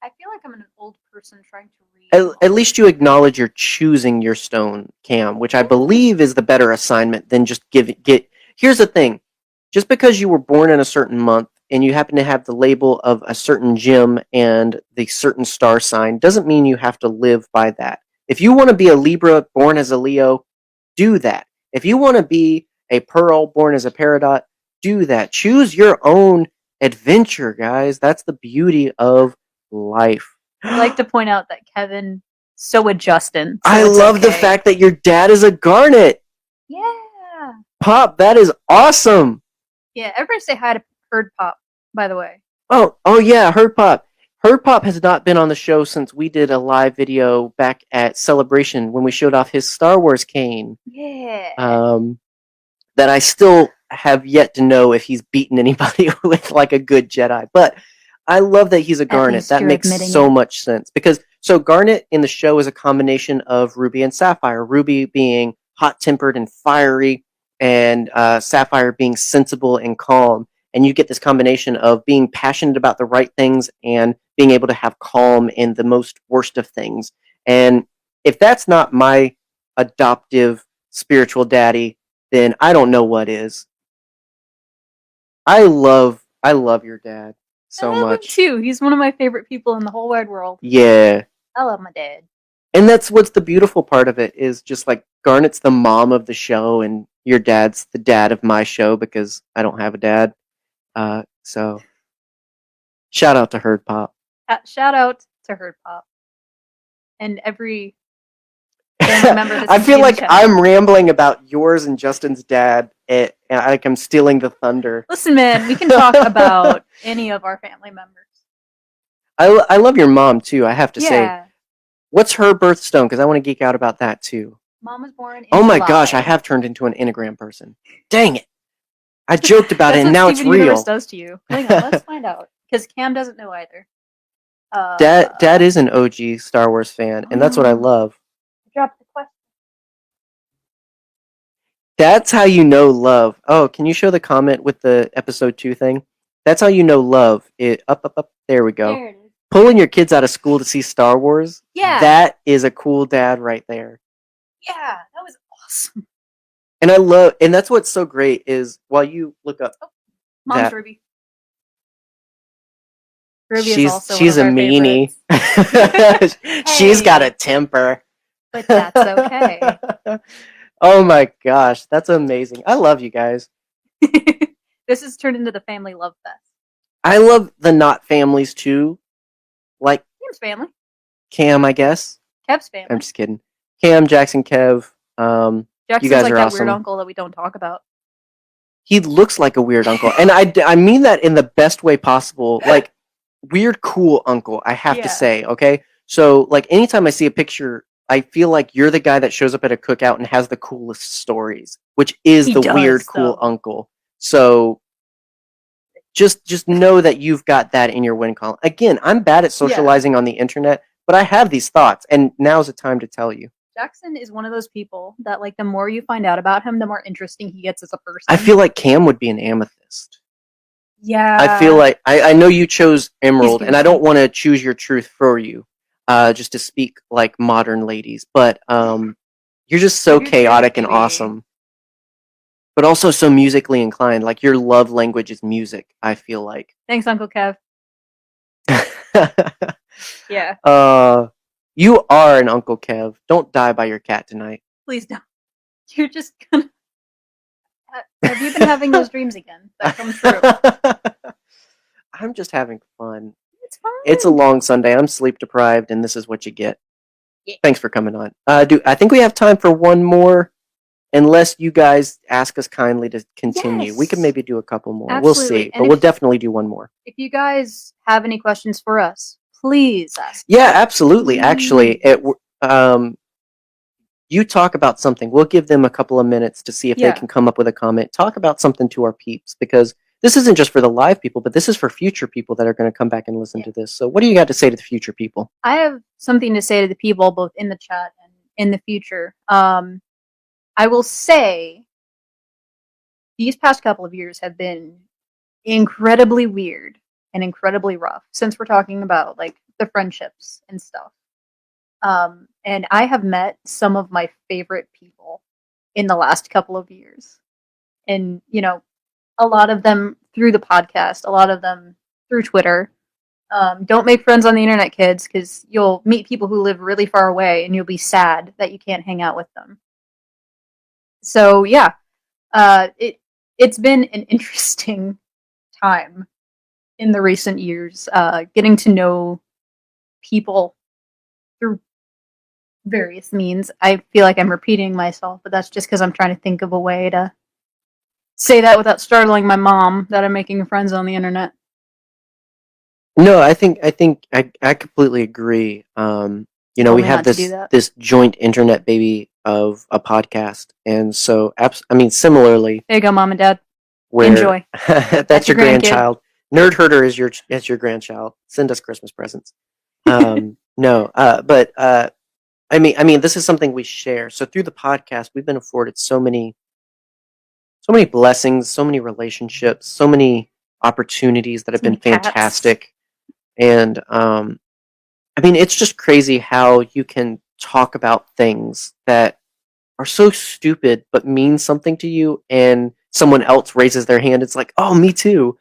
I feel like I'm an old person trying to read. At least you acknowledge you're choosing your stone, Cam, which I believe is the better assignment than just get. Here's the thing. Just because you were born in a certain month and you happen to have the label of a certain gem and the certain star sign doesn't mean you have to live by that. If you want to be a Libra born as a Leo, do that. If you want to be a Pearl born as a Peridot, do that. Choose your own adventure, guys. That's the beauty of life. I'd like to point out that Kevin, so would Justin. So I love the fact that your dad is a Garnet. Yeah. Pop, that is awesome. Yeah, everybody say hi to Herd Pop, by the way. Oh yeah, Herd Pop. Herd Pop has not been on the show since we did a live video back at Celebration when we showed off his Star Wars cane. Yeah. That I still have yet to know if he's beaten anybody with like a good Jedi. But I love that he's a Garnet. That makes so much sense. Because so Garnet in the show is a combination of Ruby and Sapphire. Ruby being hot-tempered and fiery, and Sapphire being sensible and calm. And you get this combination of being passionate about the right things and being able to have calm in the most worst of things. And if that's not my adoptive spiritual daddy, then I don't know what is. I love your dad so much. I love him too. He's one of my favorite people in the whole wide world. Yeah. I love my dad. And that's what's the beautiful part of it is just like Garnet's the mom of the show and your dad's the dad of my show because I don't have a dad. So shout out to Herd Pop. Shout out to Herd Pop and every family member that's I feel in like chat. I'm rambling about yours and Justin's dad. Like I'm stealing the thunder. Listen, man, we can talk about any of our family members. I love your mom too. I have to say, Yeah. what's her birthstone? Because I want to geek out about that too. Mom was born in Oh my July. gosh, I have turned into an Enneagram person. Dang it! I joked about it, and That's now what it's Steven Universe real. does to you. Hang on, let's find out. Because Cam doesn't know either. Dad is an OG Star Wars fan, and that's what I love. Drop the question. That's how you know love. Oh, can you show the comment with the episode 2 thing? That's how you know love. Up. There we go. There it is. Pulling your kids out of school to see Star Wars. Yeah. That is a cool dad right there. Yeah, that was awesome. And that's what's so great is while you look up. Mom's that, Ruby. Ruby is also she's a one of our meanie. She's got a temper. But that's okay. Oh my gosh, that's amazing. I love you guys. This has turned into the family love fest. I love the not families too. Like Cam's family. Cam, I guess. Kev's family. I'm just kidding. Cam, Jackson, Kev. Jackson's you guys like are that awesome. weird uncle that we don't talk about. He looks like a weird uncle. And I mean that in the best way possible. Like, weird, cool uncle, I have to say, okay? So, like, anytime I see a picture, I feel like you're the guy that shows up at a cookout and has the coolest stories, which is the weird, cool uncle. So, just know that you've got that in your win column. Again, I'm bad at socializing on the internet, but I have these thoughts, and now's the time to tell you. Jackson is one of those people that, like, the more you find out about him, the more interesting he gets as a person. I feel like Cam would be an amethyst. Yeah. I feel like I know you chose emerald, and I don't want to choose your truth for you, just to speak like modern ladies. But you're just so chaotic and awesome, but also so musically inclined. Like your love language is music. I feel like. Thanks, Uncle Kev. Yeah. You are an Uncle Kev. Don't die by your cat tonight. Please don't. You're just gonna. Have you been having those dreams again? That come true. I'm just having fun. It's fine. It's a long Sunday. I'm sleep deprived, and this is what you get. Yeah. Thanks for coming on. I think we have time for one more, unless you guys ask us kindly to continue. Yes. We could maybe do a couple more. Absolutely. We'll see, And but we'll definitely do one more. If you guys have any questions for us, please ask. Yeah, absolutely. Actually, you talk about something. We'll give them a couple of minutes to see if they can come up with a comment. Talk about something to our peeps, because this isn't just for the live people, but this is for future people that are going to come back and listen to this. So what do you got to say to the future people? I have something to say to the people, both in the chat and in the future. I will say these past couple of years have been incredibly weird and incredibly rough, since we're talking about like the friendships and stuff. And I have met some of my favorite people in the last couple of years. And, you know, a lot of them through the podcast, a lot of them through Twitter. Don't make friends on the internet, kids, because you'll meet people who live really far away and you'll be sad that you can't hang out with them. So, yeah, it's been an interesting time in the recent years, getting to know people through various means. I feel like I'm repeating myself, but that's just because I'm trying to think of a way to say that without startling my mom that I'm making friends on the internet. No, I think I completely agree. You know, we have this joint internet baby of a podcast, and so similarly. There you go, Mom and Dad. Enjoy. That's your grandchild. Nerd Herder is your grandchild. Send us Christmas presents. But I mean, this is something we share. So through the podcast, we've been afforded so many blessings, so many relationships, so many opportunities that have been fantastic. And I mean, it's just crazy how you can talk about things that are so stupid but mean something to you, and someone else raises their hand. It's like, oh, me too.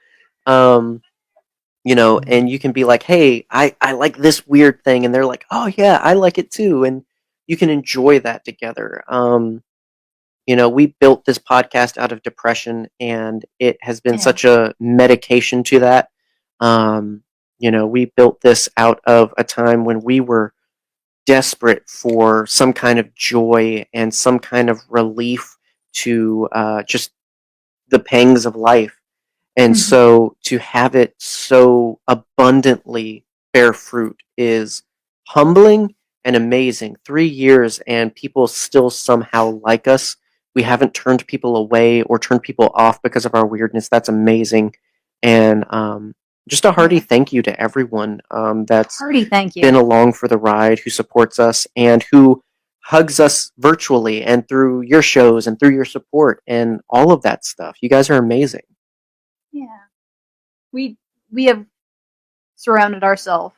You know, and you can be like, hey, I like this weird thing, and they're like, oh yeah, I like it too, and you can enjoy that together. You know, we built this podcast out of depression, and it has been such a medication to that. We built this out of a time when we were desperate for some kind of joy and some kind of relief to just the pangs of life. And so to have it so abundantly bear fruit is humbling and amazing. 3 years and people still somehow like us. We haven't turned people away or turned people off because of our weirdness. That's amazing. And just a hearty thank you to everyone that's Hearty thank you. been along for the ride, who supports us, and who hugs us virtually and through your shows and through your support and all of that stuff. You guys are amazing. Yeah. We have surrounded ourselves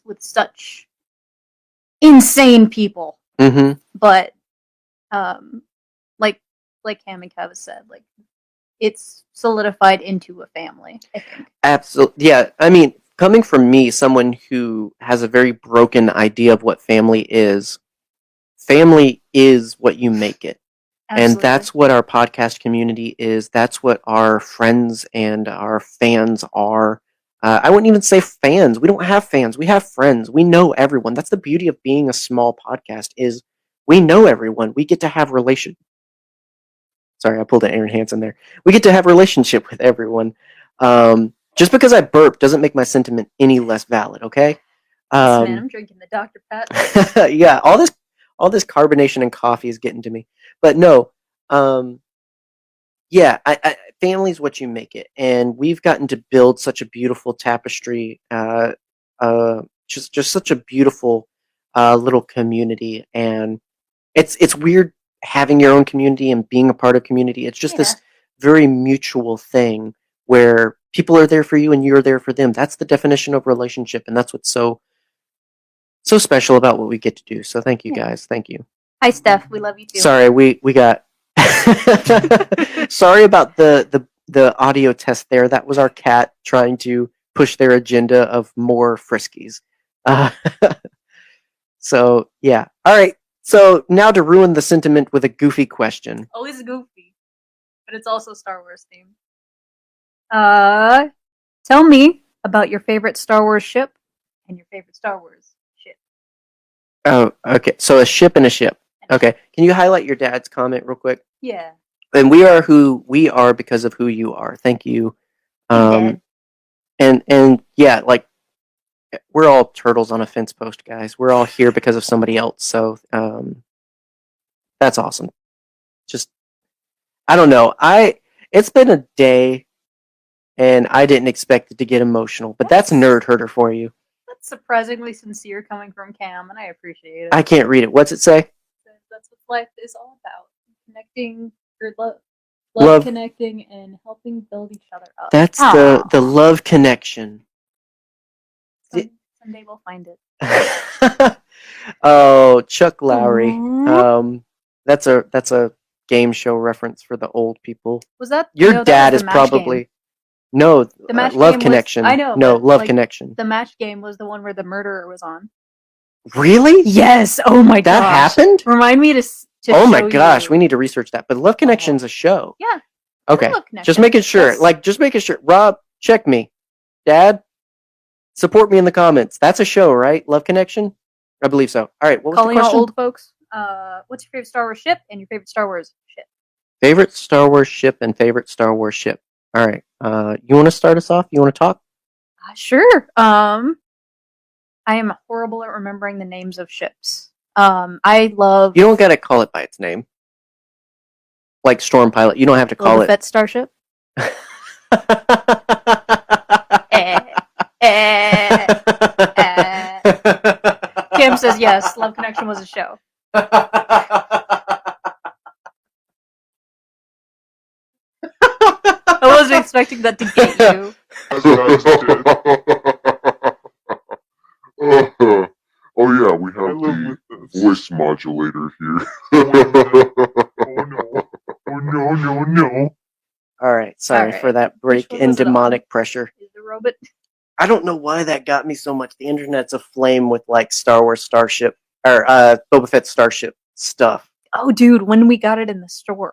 with such insane people. Mm-hmm. But like Cam and Kev has said, like it's solidified into a family, I think. Absolutely. Yeah. I mean, coming from me, someone who has a very broken idea of what family is what you make it. Absolutely. And that's what our podcast community is. That's what our friends and our fans are. I wouldn't even say fans. We don't have fans. We have friends. We know everyone. That's the beauty of being a small podcast is we know everyone. We get to have Sorry, I pulled an Aaron Hansen there. We get to have relationship with everyone. Just because I burp doesn't make my sentiment any less valid, okay? Man, I'm drinking the Dr. Pepper. Yeah, all this carbonation and coffee is getting to me. But no, yeah, family's what you make it, and we've gotten to build such a beautiful tapestry, just such a beautiful little community, and it's weird having your own community and being a part of community. It's just this very mutual thing where people are there for you and you're there for them. That's the definition of relationship, and that's what's so special about what we get to do. So thank you guys. Thank you. Hi, Steph. We love you too. Sorry, we got. Sorry about the audio test there. That was our cat trying to push their agenda of more friskies. So yeah. All right. So now to ruin the sentiment with a goofy question. Always goofy, but it's also Star Wars themed. Tell me about your favorite Star Wars ship and your favorite Star Wars ship. Oh, okay. So a ship and a ship. Okay. Can you highlight your dad's comment real quick? Yeah. And we are who we are because of who you are. Thank you. And yeah, like we're all turtles on a fence post, guys. We're all here because of somebody else. So that's awesome. Just I don't know. It's been a day and I didn't expect it to get emotional, but that's nerd herder for you. That's surprisingly sincere coming from Cam, and I appreciate it. I can't read it. What's it say? That's what life is all about. Connecting your love connecting and helping build each other up. That's the love connection. Someday we'll find it. Oh, Chuck Lowry. That's a game show reference for the old people. Was that your dad is probably game. No, the match Love game Connection. Was, I know. No, Love Connection. The match game was the one where the murderer was on. Really? Yes. Oh my gosh. That happened? Remind me to oh my gosh, we need to research that. But Love Connection's a show. Yeah. Okay. Just making sure. Just making sure. Rob, check me. Dad, support me in the comments. That's a show, right? Love Connection? I believe so. All right. What was Calling the question? all old folks. What's your favorite Star Wars ship and your favorite Star Wars ship? Favorite Star Wars ship and favorite Star Wars ship. All right. You want to start us off? You want to talk? Sure. I am horrible at remembering the names of ships. I love. You don't gotta call it by its name. Like Storm Pilot. You don't have to call Boba Fett Starship. Kim says yes. Love Connection was a show. I wasn't expecting that to get you. Oh yeah, we have the voice modulator here. Oh no. All right, sorry for that break in demonic pressure. Is the robot? I don't know why that got me so much. The internet's aflame with like Star Wars Starship or Boba Fett Starship stuff. Oh, dude, when we got it in the store,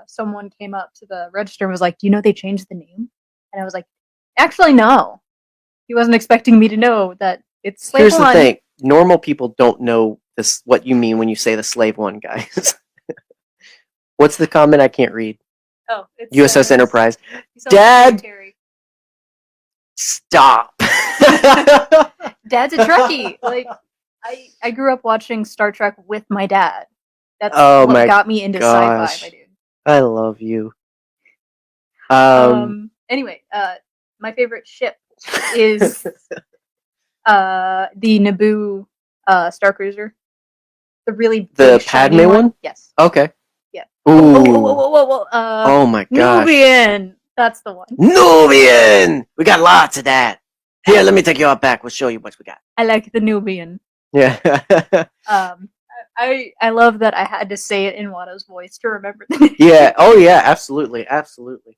someone came up to the register and was like, "Do you know they changed the name?" And I was like, "Actually, no." He wasn't expecting me to know that it's Slave Here's One. the thing: normal people don't know this. What you mean when you say the Slave One, guys? What's the comment? I can't read. Oh, it's USS Enterprise. he sells Dad! Terry. Stop. Dad's a Trekkie. Like I grew up watching Star Trek with my dad. That's Oh what my got me into gosh. sci-fi, my dude. I love you. Anyway, my favorite ship is the Naboo Star Cruiser. The really the big, shiny Padme one? Yes. Okay. Yeah. Ooh. Whoa. Oh my gosh. Nubian. That's the one. Nubian! We got lots of that. Here, let me take you out back. We'll show you what we got. I like the Nubian. Yeah. I love that I had to say it in Watto's voice to remember the name. Yeah. Oh yeah. Absolutely. Absolutely.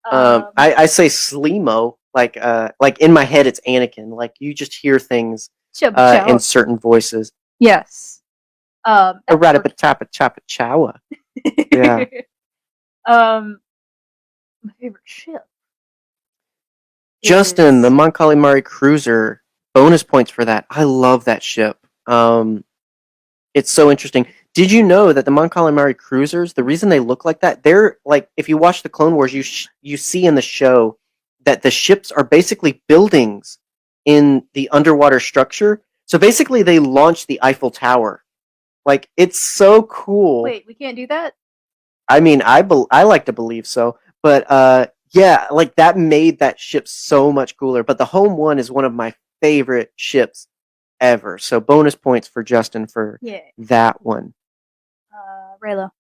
Um, I say Sleemo, like in my head it's Anakin. Like you just hear things in certain voices. Yes. Chawa. Yeah. My favorite ship. Justin, the Mon Calamari cruiser. Bonus points for that. I love that ship. It's so interesting. Did you know that the Mon Calamari cruisers, the reason they look like that, they're like, if you watch the Clone Wars, you see in the show that the ships are basically buildings in the underwater structure. So basically, they launched the Eiffel Tower. Like, it's so cool. Wait, we can't do that? I mean, I like to believe so, but yeah, like that made that ship so much cooler. But the home one is one of my favorite ships ever. So bonus points for Justin for that one. Raylo.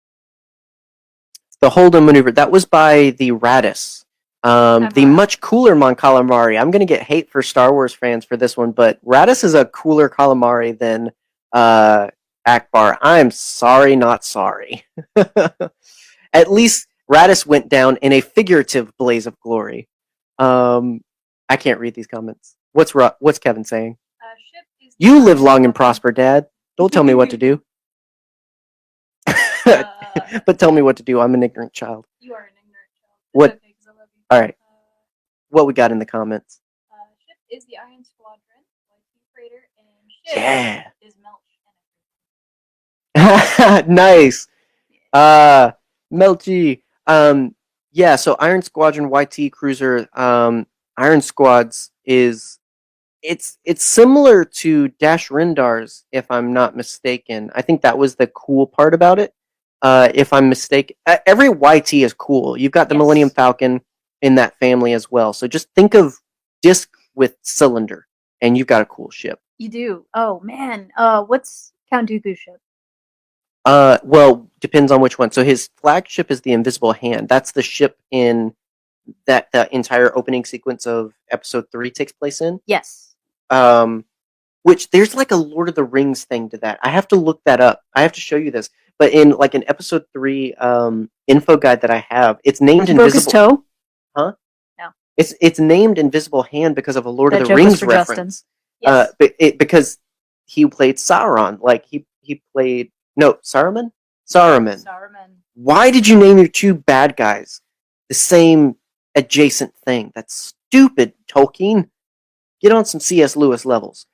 The Holden maneuver, that was by the Radis. The much cooler Mon Calamari. I'm going to get hate for Star Wars fans for this one, but Radis is a cooler calamari than Akbar. I'm sorry, not sorry. At least Radis went down in a figurative blaze of glory. I can't read these comments. What's Kevin saying? You live long and prosper, Dad. Don't tell me what to do. But tell me what to do. I'm an ignorant child. You are an ignorant child. What? Okay, 'cause I love you. All right. What we got in the comments? Ship is the Iron Squadron, White Freighter, and ship is Melch. Nice. Melchi. Yeah, so Iron Squadron YT Cruiser, Iron Squads is it's similar to Dash Rendar's, if I'm not mistaken. I think that was the cool part about it. If I'm mistaken, every YT is cool. You've got the Millennium Falcon in that family as well. So just think of disc with cylinder, and you've got a cool ship. You do. Oh man. What's Count Dooku's ship? Well, depends on which one. So his flagship is the Invisible Hand. That's the ship in that the entire opening sequence of Episode 3 takes place in. Yes. Which there's like a Lord of the Rings thing to that. I have to look that up. I have to show you this. But in like an Episode 3 info guide that I have, it's named Invisible. Broke his toe? Huh? No. It's named Invisible Hand because of a Lord of the Rings reference. Yes. Because he played Sauron. Like he played Saruman. Saruman. Why did you name your two bad guys the same adjacent thing? That's stupid, Tolkien. Get on some C.S. Lewis levels.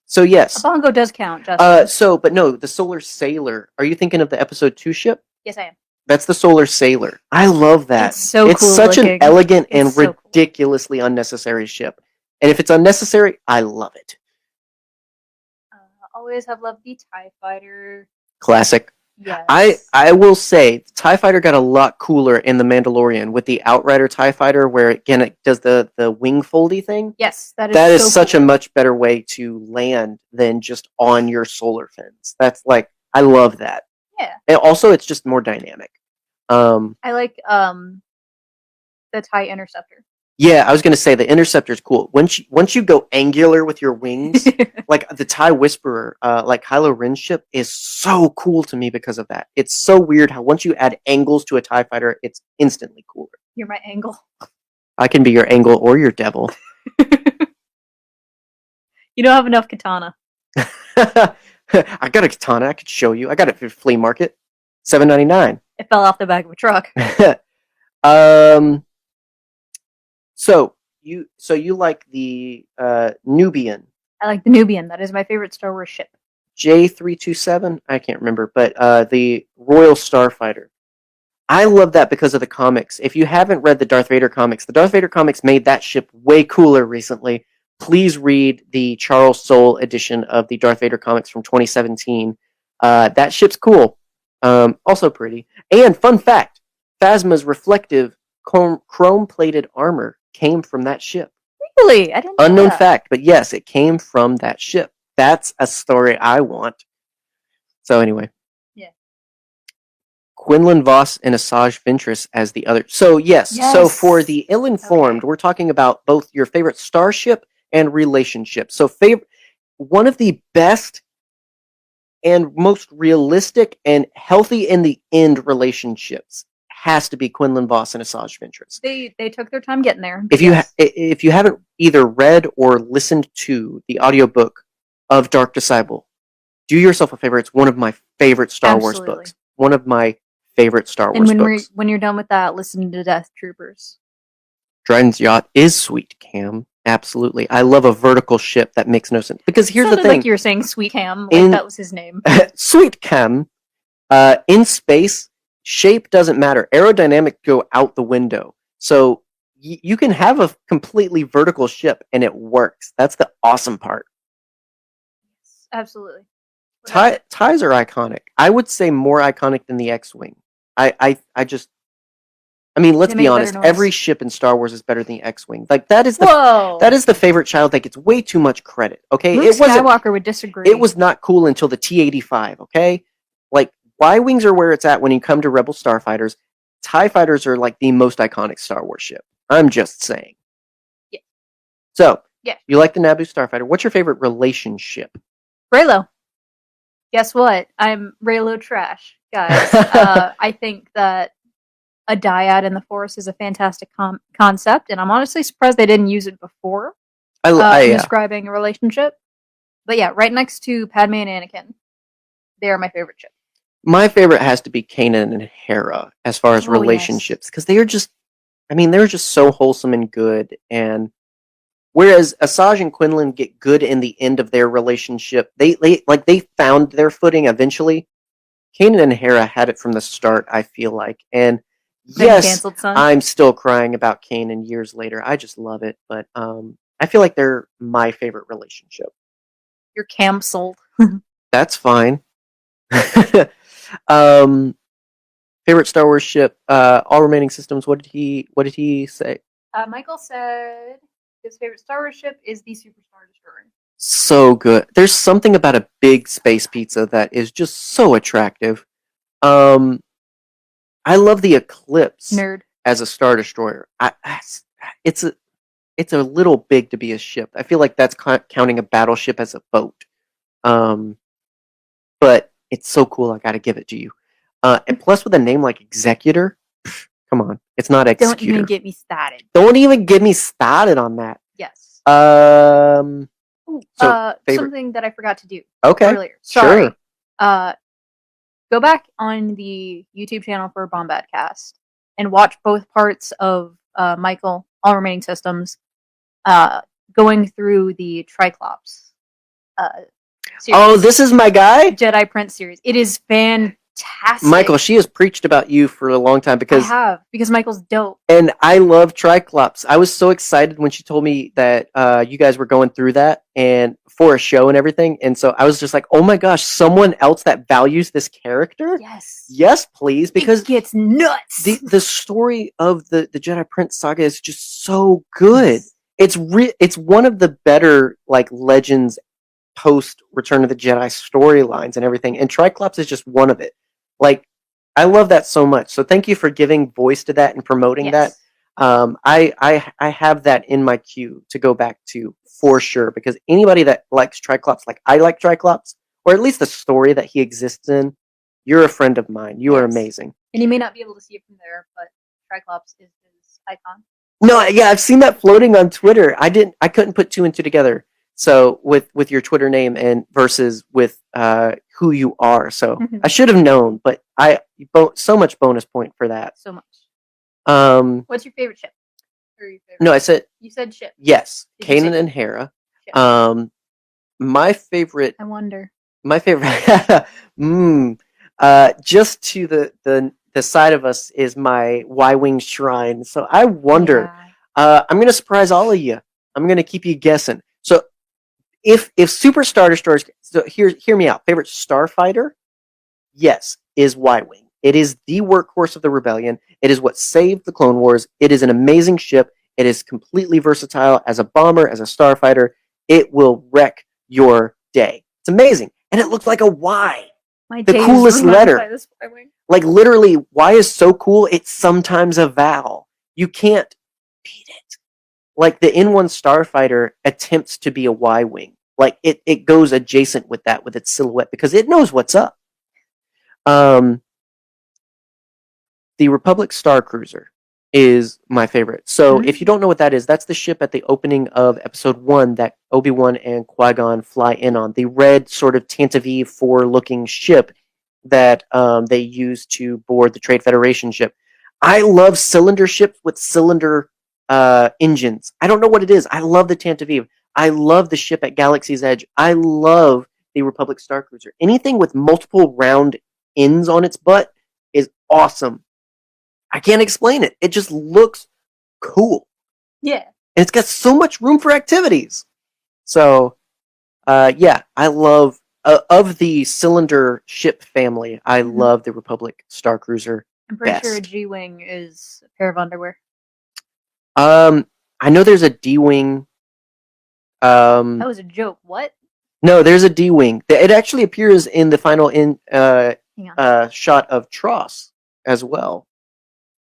So yes. A bongo does count, Justin. But no, the Solar Sailor. Are you thinking of the Episode 2 ship? Yes, I am. That's the Solar Sailor. I love that. It's so it's cool such looking. An elegant and ridiculously unnecessary ship. And if it's unnecessary, I love it. Always have loved the TIE Fighter. Classic. Yes. I will say, TIE Fighter got a lot cooler in The Mandalorian with the Outrider TIE Fighter, where again it does the wing foldy thing. Yes, that is so such cool. a much better way to land than just on your solar fins. That's like, I love that. Yeah. And also, it's just more dynamic. I like the TIE Interceptor. Yeah, I was going to say the Interceptor is cool. Once you go angular with your wings, like the TIE Whisperer, like Kylo Ren's ship, is so cool to me because of that. It's so weird how once you add angles to a TIE Fighter, it's instantly cooler. You're my angle. I can be your angle or your devil. You don't have enough katana. I got a katana. I could show you. I got it for flea market. $7.99. It fell off the back of a truck. So you like the Nubian I like the Nubian. That is my favorite Star Wars ship. J327? I can't remember, but the Royal Starfighter. I love that because of the comics. If you haven't read the Darth Vader comics, the Darth Vader comics made that ship way cooler recently. Please read the Charles Soule edition of the Darth Vader comics from 2017. That ship's cool. Also pretty. And fun fact, Phasma's reflective chrome-plated armor came from that ship. Really? I didn't know Unknown that. fact, but yes, it came from that ship. That's a story I want. So anyway. Yeah. Quinlan Voss and Asajj Ventress as the other. So yes. So for the ill-informed, we're talking about both your favorite starship and relationship. So one of the best and most realistic and healthy in the end relationships has to be Quinlan Voss and Asajj Ventress. They took their time getting there. If you haven't either read or listened to the audiobook of Dark Disciple, do yourself a favor. It's one of my favorite Star Wars books. One of my favorite Star Wars books. When you're done with that, listen to Death Troopers. Dryden's Yacht is sweet, Cam. Absolutely. I love a vertical ship that makes no sense. Because here's the thing. Like you were saying Sweet Cam, like that was his name. Sweet Cam, in space, shape doesn't matter. Aerodynamic go out the window. So you can have a completely vertical ship and it works. That's the awesome part. Absolutely. Ties are iconic. I would say more iconic than the X-Wing. I mean, let's be honest. Every ship in Star Wars is better than the X-Wing. Like that is the favorite child that gets way too much credit. Okay, Luke Skywalker would disagree. It was not cool until the T-85. Okay, like Y-wings are where it's at when you come to Rebel Starfighters. TIE fighters are like the most iconic Star Wars ship. I'm just saying. Yeah. So you like the Naboo Starfighter? What's your favorite relationship? Reylo. Guess what? I'm Reylo trash, guys. I think that a dyad in the Force is a fantastic concept, and I'm honestly surprised they didn't use it before describing a relationship. But yeah, right next to Padme and Anakin, they are my favorite ship. My favorite has to be Kanan and Hera as far as relationships, because they're just so wholesome and good. And whereas Asajj and Quinlan get good in the end of their relationship, they found their footing eventually. Kanan and Hera had it from the start, I feel like, and yes, I'm still crying about Kanan years later. I just love it, but I feel like they're my favorite relationship. You're cancelled. That's fine. Favorite Star Wars ship, all remaining systems. What did he say? Michael said his favorite Star Wars ship is the Superstar Destroyer. So good. There's something about a big space pizza that is just so attractive. I love the Eclipse as a Star Destroyer. It's a little big to be a ship. I feel like that's counting a battleship as a boat. But it's so cool. I got to give it to you. And plus, with a name like Executor, come on, it's not Executor. Don't even get me started. Don't even get me started on that. Yes. Something that I forgot to do. Okay. Earlier. Sorry. Sure. Go back on the YouTube channel for Bombadcast and watch both parts of Michael, All Remaining Systems, going through the Triclops series. Oh, this is my guy? Jedi Prince series. It is fantastic. Michael, she has preached about you for a long time because Michael's dope. And I love Triclops. I was so excited when she told me that you guys were going through that and for a show and everything. And so I was just like, oh my gosh, someone else that values this character? Yes. Yes, please. Because it gets nuts. The story of the Jedi Prince saga is just so good. Yes. It's one of the better like Legends post Return of the Jedi storylines and everything. And Triclops is just one of it. Like, I love that so much. So thank you for giving voice to that and promoting that. I have that in my queue to go back to for sure, because anybody that likes Triclops, like I like Triclops, or at least the story that he exists in, you're a friend of mine. You are amazing. And you may not be able to see it from there, but Triclops is his icon. No, yeah, I've seen that floating on Twitter. I couldn't put two and two together. So with your Twitter name and versus with who you are, so I should have known, but so much bonus point for that. So much. What's your favorite ship? Or your favorite? No, I said You said ship. yes. Did you say Kanan and Hera. ship? My favorite. I wonder. My favorite. Just to the side of us is my Y-wing shrine. So I wonder. Yeah. I'm gonna surprise all of you. I'm gonna keep you guessing. So if Super Star Destroyers, so hear me out. Favorite starfighter? Yes, is Y-wing. It is the workhorse of the rebellion. It is what saved the Clone Wars. It is an amazing ship. It is completely versatile as a bomber, as a starfighter. It will wreck your day. It's amazing, and it looks like a Y. My The day is coolest ruined letter. by this Y-wing. Like literally, Y is so cool. It's sometimes a vowel. You can't beat it. Like the N1 starfighter attempts to be a Y-wing. Like it goes adjacent with that with its silhouette because it knows what's up. The Republic Star Cruiser is my favorite. So if you don't know what that is, that's the ship at the opening of Episode 1 that Obi-Wan and Qui-Gon fly in on. The red sort of Tantive 4-looking ship that they use to board the Trade Federation ship. I love cylinder ships with cylinder engines. I don't know what it is. I love the Tantive. I love the ship at Galaxy's Edge. I love the Republic Star Cruiser. Anything with multiple round ends on its butt is awesome. I can't explain it. It just looks cool. Yeah. And it's got so much room for activities. So, yeah, I love, of the cylinder ship family, I love the Republic Star Cruiser. I'm pretty best. sure a G-Wing is a pair of underwear. I know there's a D-Wing. That was a joke. What? No, there's a D-Wing. It actually appears in the final shot of Tross as well.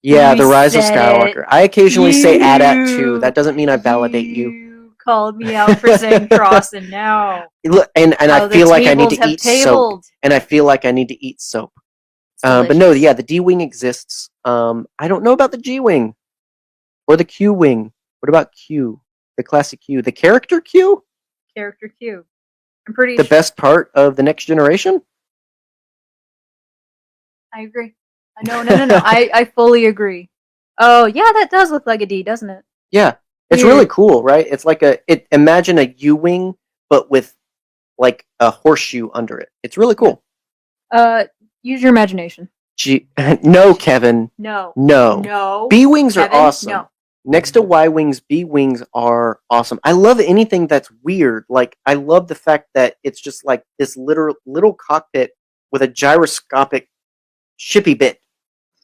Yeah, The Rise of Skywalker. I occasionally say AT-AT too. That doesn't mean I validate you. You called me out for saying Tross, and now Look, and I feel like I need to eat soap. tabled. And I feel like I need to eat soap. It's But no, delicious. yeah, the D-Wing exists. I don't know about the G-Wing. Or the Q-Wing. What about Q? The classic Q. The character Q? Character Q. I'm pretty The sure. best part of the Next Generation? I agree. No. I fully agree. Oh, yeah, that does look like a D, doesn't it? Yeah. It's Weird. really cool, right? It's like imagine a U-Wing, but with like a horseshoe under it. It's really cool. Use your imagination. No, Kevin. No. No. B-Wings are Kevin, awesome. No. Next to Y-Wings, B-Wings are awesome. I love anything that's weird. Like, I love the fact that it's just like this little cockpit with a gyroscopic shippy bit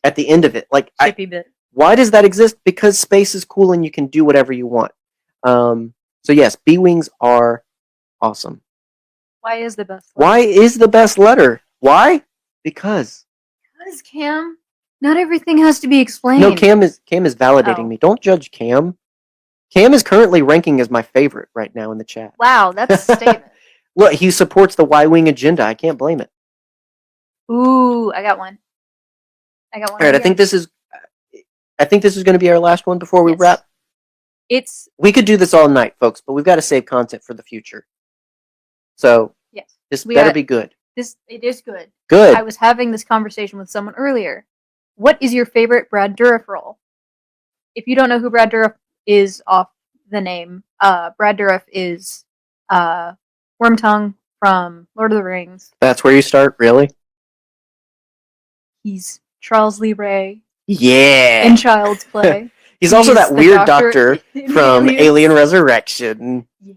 at the end of it. Like, Chippy bit. why does that exist? Because space is cool and you can do whatever you want. So yes, B-Wings are awesome. Why is the best? Why is the best letter? Why? Because Cam. Not everything has to be explained. no, Cam is validating me. Don't judge Cam. Cam is currently ranking as my favorite right now in the chat. Wow, that's a statement. Look, he supports the Y-Wing agenda. I can't blame it. Ooh, I got one. All right, I think this is going to be our last one before we Yes. wrap. We could do this all night, folks, but we've got to save content for the future. So yes, this better be good. It is good. Good. I was having this conversation with someone earlier. What is your favorite Brad Dourif role? If you don't know who Brad Dourif is off the name, Brad Dourif is Wormtongue from Lord of the Rings. That's where you start, really? He's Charles Lee Ray Yeah. in Child's Play. He's also that the weird doctor in from Aliens. Alien Resurrection. Yeah.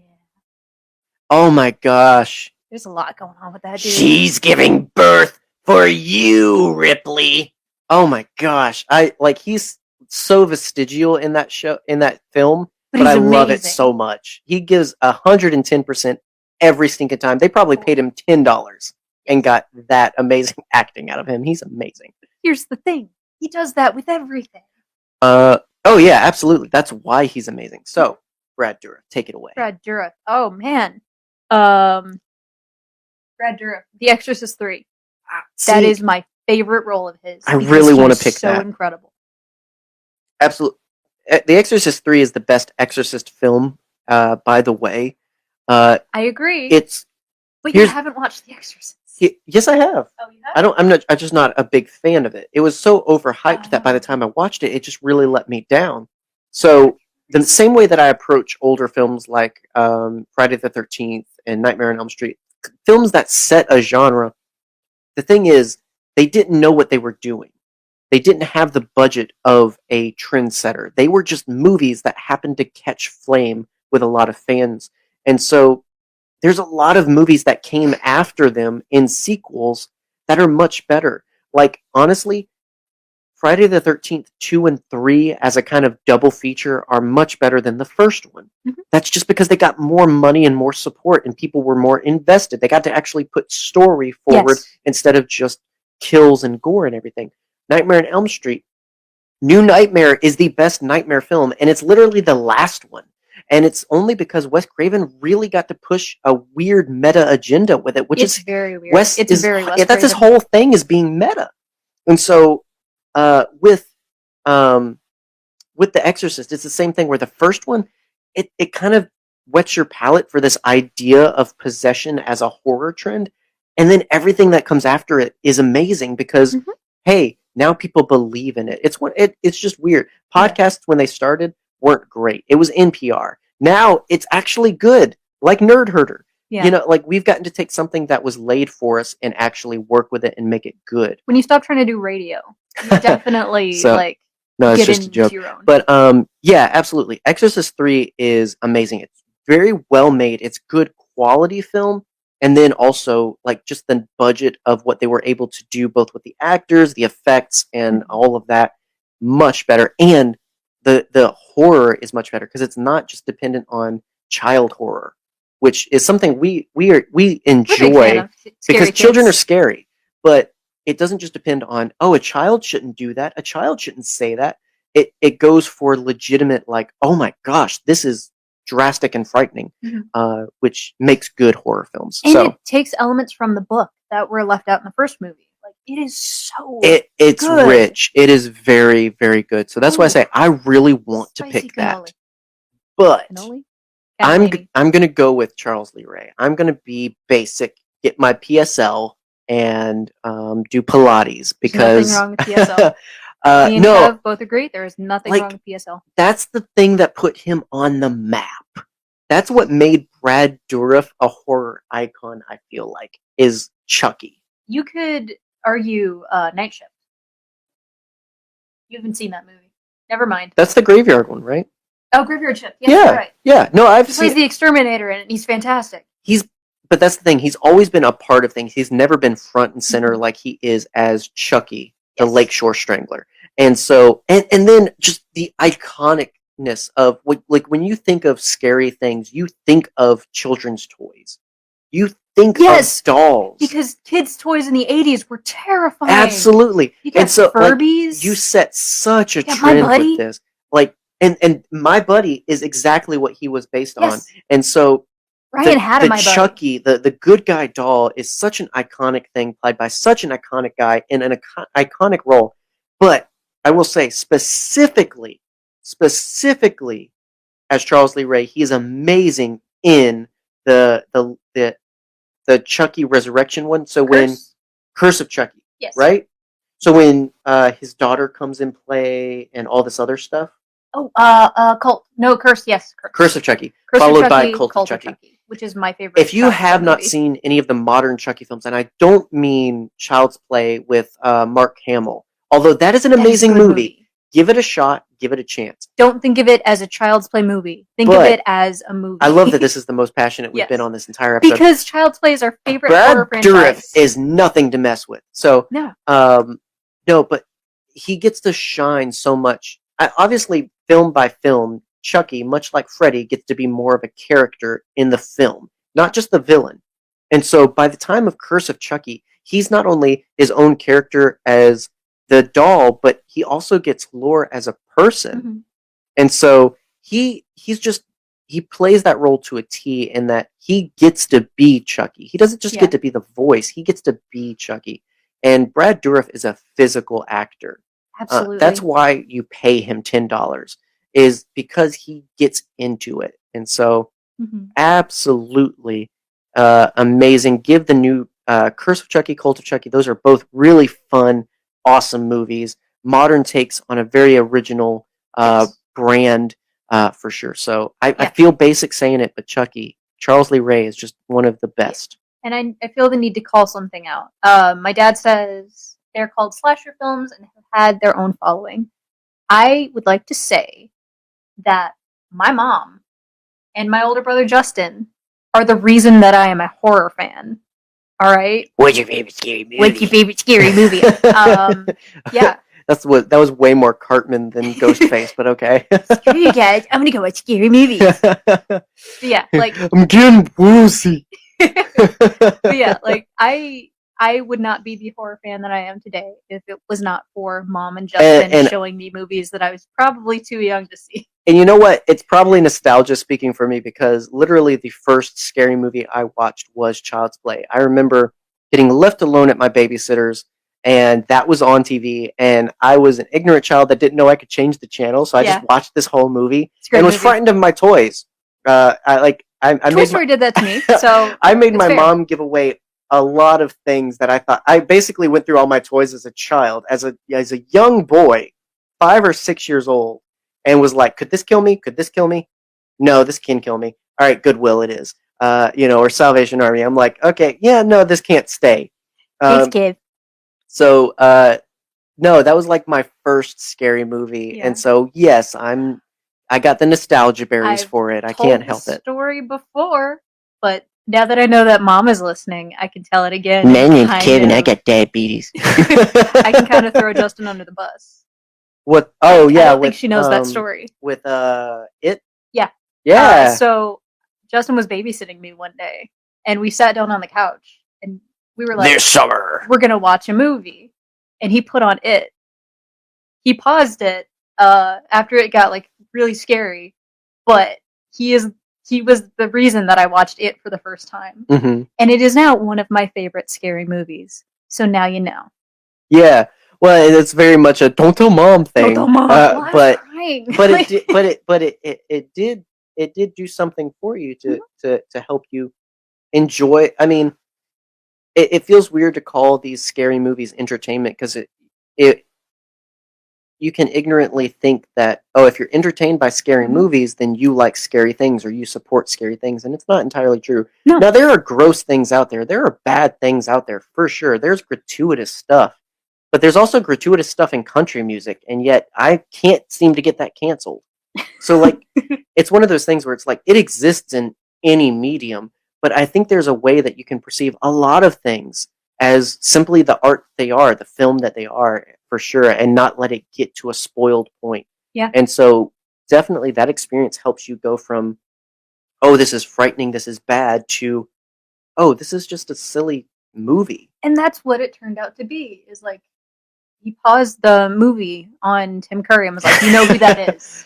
Oh my gosh. There's a lot going on with that dude. She's giving birth for you, Ripley. Oh my gosh. He's so vestigial in that show, in that film, but I he's love it amazing. so much. He gives 110% every stinking time. They probably paid him $10 and got that amazing acting out of him. He's amazing. Here's the thing. He does that with everything. Oh yeah, absolutely. That's why he's amazing. So, Brad Dourif, take it away. Brad Dourif. Oh man. Brad Dourif. The Exorcist 3. That is my favorite role of his. I because really want to he's pick so that. incredible. Absolutely. The Exorcist 3 is the best Exorcist film, by the way. I agree. But you here's- haven't watched The Exorcist. Yes, I have. Oh, you have? I'm just not a big fan of it. It was so overhyped that by the time I watched it, it just really let me down. So the same way that I approach older films like Friday the 13th and Nightmare on Elm Street, films that set a genre, the thing is, they didn't know what they were doing. They didn't have the budget of a trendsetter. They were just movies that happened to catch flame with a lot of fans. And so there's a lot of movies that came after them in sequels that are much better. Like, honestly, Friday the 13th 2 and 3 as a kind of double feature are much better than the first one. Mhm. That's just because they got more money and more support and people were more invested. They got to actually put story forward Yes. instead of just kills and gore and everything. Nightmare on Elm Street, New Nightmare is the best Nightmare film, and it's literally the last one. And it's only because Wes Craven really got to push a weird meta agenda with it, which It's is very weird. Wes It's is very Wes yeah, that's his Craven. whole thing is being meta. And so with The Exorcist, it's the same thing where the first one, it kind of whets your palate for this idea of possession as a horror trend. And then everything that comes after it is amazing because, Mhm. hey, now people believe in it. It's just weird. Podcasts, when they started, weren't great. It was NPR. Now it's actually good, like Nerd Herder. Yeah. You know, like we've gotten to take something that was laid for us and actually work with it and make it good. When you stop trying to do radio, you definitely So- like No, it's get just a into joke. your own. But yeah, absolutely. Exorcist 3 is amazing. It's very well made. It's good quality film. And then also like just the budget of what they were able to do both with the actors, the effects, and all of that, much better. And the horror is much better because it's not just dependent on child horror, which is something we We're a big fan enjoy of scary because children are kids. scary. But it doesn't just depend on, oh, a child shouldn't do that. A child shouldn't say that. It goes for legitimate, like, oh my gosh, this is drastic and frightening, Mhm. which makes good horror films. And So it takes elements from the book that were left out in the first movie. Like it is so it's good. rich. It is very, very good. So that's why I Ooh. say I really want to Spicy pick that. cannoli. But Cannoli? I'm Cannellini. gonna go with Charles Lee Ray. I'm gonna be basic, get my PSL, and do Pilates because There's nothing wrong with PSL. Me and no, Kev both agree there is nothing like- wrong with PSL. that's the thing that put him on the map. That's what made Brad Dourif a horror icon. I feel like is Chucky. You could argue Night Shift. You haven't seen that movie. Never mind. That's the Graveyard one, right? Oh, Graveyard Shift. Yes, Yeah. you're right. Yeah, no, I've He seen. plays the exterminator in it, and he's fantastic. But that's the thing. He's always been a part of things. He's never been front and center like he is as Chucky, the Yes. Lakeshore Strangler. And so, and then just the iconicness of like when you think of scary things, you think of children's toys. You think Yes, of dolls. Because kids' toys in the 80s were terrifying. Absolutely. You got And so, like, Furbies. you set such a Yeah, My trend Buddy. with this. Like, and My Buddy is exactly what he was based on. Yes. And so Ryan had a My Buddy. Chucky, the good guy doll, is such an iconic thing, played by such an iconic guy in an iconic role. But I will say, specifically as Charles Lee Ray, he is amazing in the Chucky Resurrection one. So when Curse of Chucky, Yes. right? So when his daughter comes in play and all this other stuff, Oh, Cult. No, Curse. Yes, Curse. Curse of Chucky, Curse of followed by Chucky, Cult of Chucky. which is my favorite. If you Child's have Play not movie. seen any of the modern Chucky films, and I don't mean Child's Play with Mark Hamill, although that is an That is a amazing good movie, give it a shot, give it a chance. Don't think of it as a Child's Play movie. Think of But it as a movie. I love that this is the most passionate we've Yes. been on this entire episode. because Child's Play is our favorite Brad horror Dourif franchise. is nothing to mess with. So No. no, but he gets to shine so much. Obviously, film by film, Chucky, much like Freddy, gets to be more of a character in the film, not just the villain. And so by the time of Curse of Chucky, he's not only his own character as the doll, but he also gets lore as a person. Mhm. And so he plays that role to a T in that he gets to be Chucky. He doesn't just Yeah. get to be the voice, he gets to be Chucky. And Brad Dourif is a physical actor. Absolutely. That's why you pay him $10, is because he gets into it. And so Mhm. absolutely amazing. Give the new Curse of Chucky, Cult of Chucky, those are both really fun, awesome movies. Modern takes on a very original Yes. brand for sure. So I Yeah. feel basic saying it, but Chucky, Charles Lee Ray is just one of the best. And I feel the need to call something out. My dad says they're called slasher films and have had their own following. I would like to say that my mom and my older brother Justin are the reason that I am a horror fan. All right. What's your favorite scary movie? What's your favorite scary movie? Yeah. That was way more Cartman than Ghostface, but okay. Screw you guys. I'm gonna go watch scary movies. Yeah, like I'm getting woozy. but yeah, like I would not be the horror fan that I am today if it was not for Mom and Justin And- showing me movies that I was probably too young to see. And you know what? It's probably nostalgia speaking for me because literally the first scary movie I watched was Child's Play. I remember getting left alone at my babysitter's, and that was on TV, and I was an ignorant child that didn't know I could change the channel, so I Yeah. just watched this whole movie It's a great and was movie. frightened of my toys. I Toy made Story did that to me, so I made it's my fair. mom give away a lot of things that I thought. I basically went through all my toys as a child, as a young boy, 5 or 6 years old, and was like, "Could this kill me? Could this kill me? No, this can kill me. All right, Goodwill it is. Or Salvation Army." I'm like, "Okay, yeah, no, this can't stay." Thanks, kid. So, no, that was like my first scary movie, Yeah. and so yes, I got the nostalgia berries I've for it. I Told can't the help it. story before, but now that I know that Mom is listening, I can tell it again. My and name's kind Kevin. of- I got diabetes. I can kind of throw Justin under the bus. What? Oh yeah, I don't think with, she knows that story. With it. Yeah. Yeah. So Justin was babysitting me one day, and we sat down on the couch, and we were like, this summer. "We're gonna watch a movie," and he put on It. He paused it after it got like really scary, but he was the reason that I watched It for the first time, Mm-hmm. and it is now one of my favorite scary movies. So now you know. Yeah. Well, it's very much a don't tell mom thing. Don't tell Mom. Well, I was but crying. but Like- it did do something for you to help you enjoy. I mean, it feels weird to call these scary movies entertainment because it you can ignorantly think that, oh, if you're entertained by scary Mhm. movies, then you like scary things or you support scary things, and it's not entirely true. No. Now, there are gross things out there. There are bad things out there, for sure. There's gratuitous stuff. But there's also gratuitous stuff in country music, and yet I can't seem to get that canceled. So, like, it's one of those things where it's like, it exists in any medium, but I think there's a way that you can perceive a lot of things as simply the art they are, the film that they are, for sure, and not let it get to a spoiled point. Yeah. And so, definitely that experience helps you go from, oh, this is frightening, this is bad, to, oh, this is just a silly movie. And that's what it turned out to be. Is like he paused the movie on Tim Curry and was like, "You know who that is?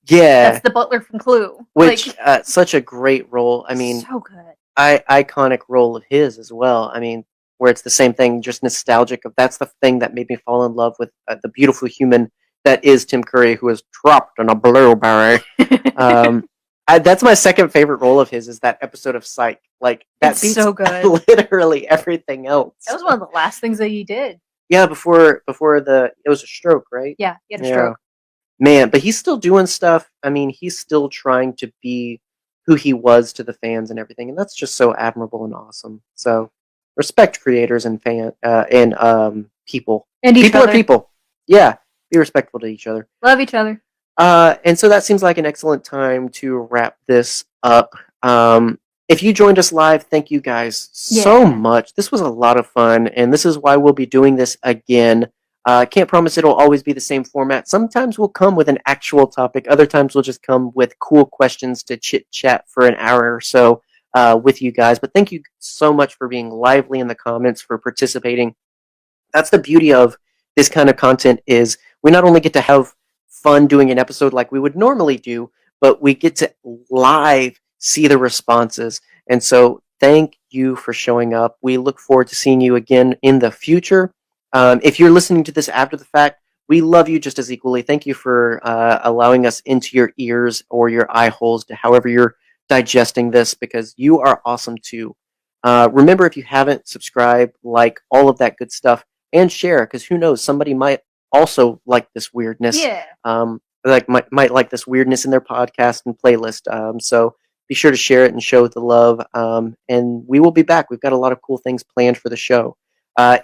Yeah. That's the butler from Clue." Which, such a great role. I mean, so good. iconic role of his as well. I mean, where it's the same thing, just nostalgic of that's the thing that made me fall in love with the beautiful human that is Tim Curry, who is trapped in a blueberry. That's my second favorite role of his, is that episode of Psych. Like, that It's beats so good. literally everything else. That was one of the last things that he did. Yeah, before it was a stroke, right? Yeah, he had a Yeah. stroke. Man, but he's still doing stuff. I mean, he's still trying to be who he was to the fans and everything, and that's just so admirable and awesome. So, respect creators and people. And each People other. are people. Yeah, be respectful to each other. Love each other. And so that seems like an excellent time to wrap this up. If you joined us live, thank you guys so Yeah. much. This was a lot of fun, and this is why we'll be doing this again. Can't promise it'll always be the same format. Sometimes we'll come with an actual topic. Other times we'll just come with cool questions to chit-chat for an hour or so with you guys. But thank you so much for being lively in the comments, for participating. That's the beauty of this kind of content, is we not only get to have fun doing an episode like we would normally do, but we get to live see the responses. And so thank you for showing up. We look forward to seeing you again in the future. If you're listening to this after the fact, we love you just as equally. Thank you for allowing us into your ears or your eye holes, to however you're digesting this, because you are awesome too. Remember, if you haven't, subscribe, like, all of that good stuff, and share, because who knows, somebody might also like this weirdness. Yeah. might like this weirdness in their podcast and playlist. So be sure to share it and show the love. And we will be back. We've got a lot of cool things planned for the show.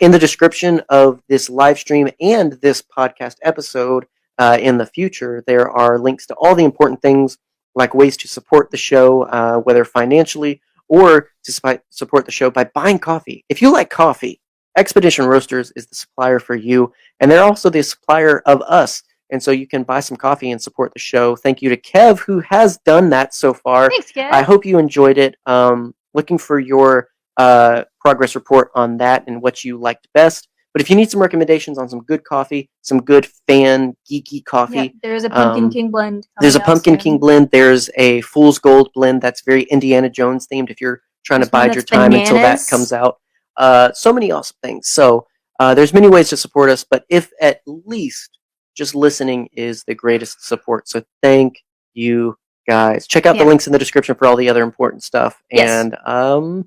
In the description of this live stream and this podcast episode in the future, there are links to all the important things like ways to support the show, whether financially or to support the show by buying coffee. If you like coffee, Expedition Roasters is the supplier for you, and they're also the supplier of us. And so you can buy some coffee and support the show. Thank you to Kev, who has done that so far. Thanks, Kev. I hope you enjoyed it. Looking for your progress report on that and what you liked best. But if you need some recommendations on some good coffee, some good fan geeky coffee, Yeah, there's a Pumpkin King blend. there's a coming out Pumpkin soon. King blend. There's a Fool's Gold blend that's very Indiana Jones themed. If you're trying There's to one bide your that's time until that bananas. comes out, so many awesome things. So there's many ways to support us, but if at least just listening is the greatest support. So thank you guys. Check out the Yeah. links in the description for all the other important stuff. Yes. And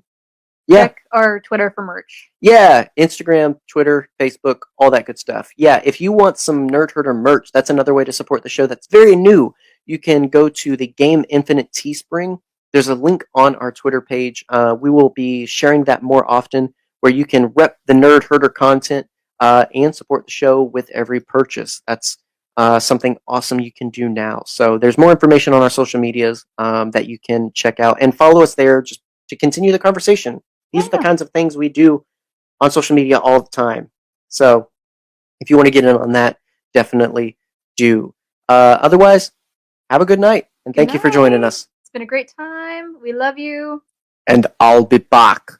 yeah. Check our Twitter for merch. Yeah, Instagram, Twitter, Facebook, all that good stuff. Yeah, if you want some Nerd Herder merch, that's another way to support the show that's very new. You can go to the Game Infinite Teespring. There's a link on our Twitter page. We will be sharing that more often, where you can rep the Nerd Herder content and support the show with every purchase. That's something awesome you can do now. So there's more information on our social medias that you can check out and follow us there just to continue the conversation. These are the kinds of things we do on social media all the time. So if you want to get in on that, definitely do. Otherwise, have a good night, and thank you for joining us. It's been a great time. We love you. And I'll be back.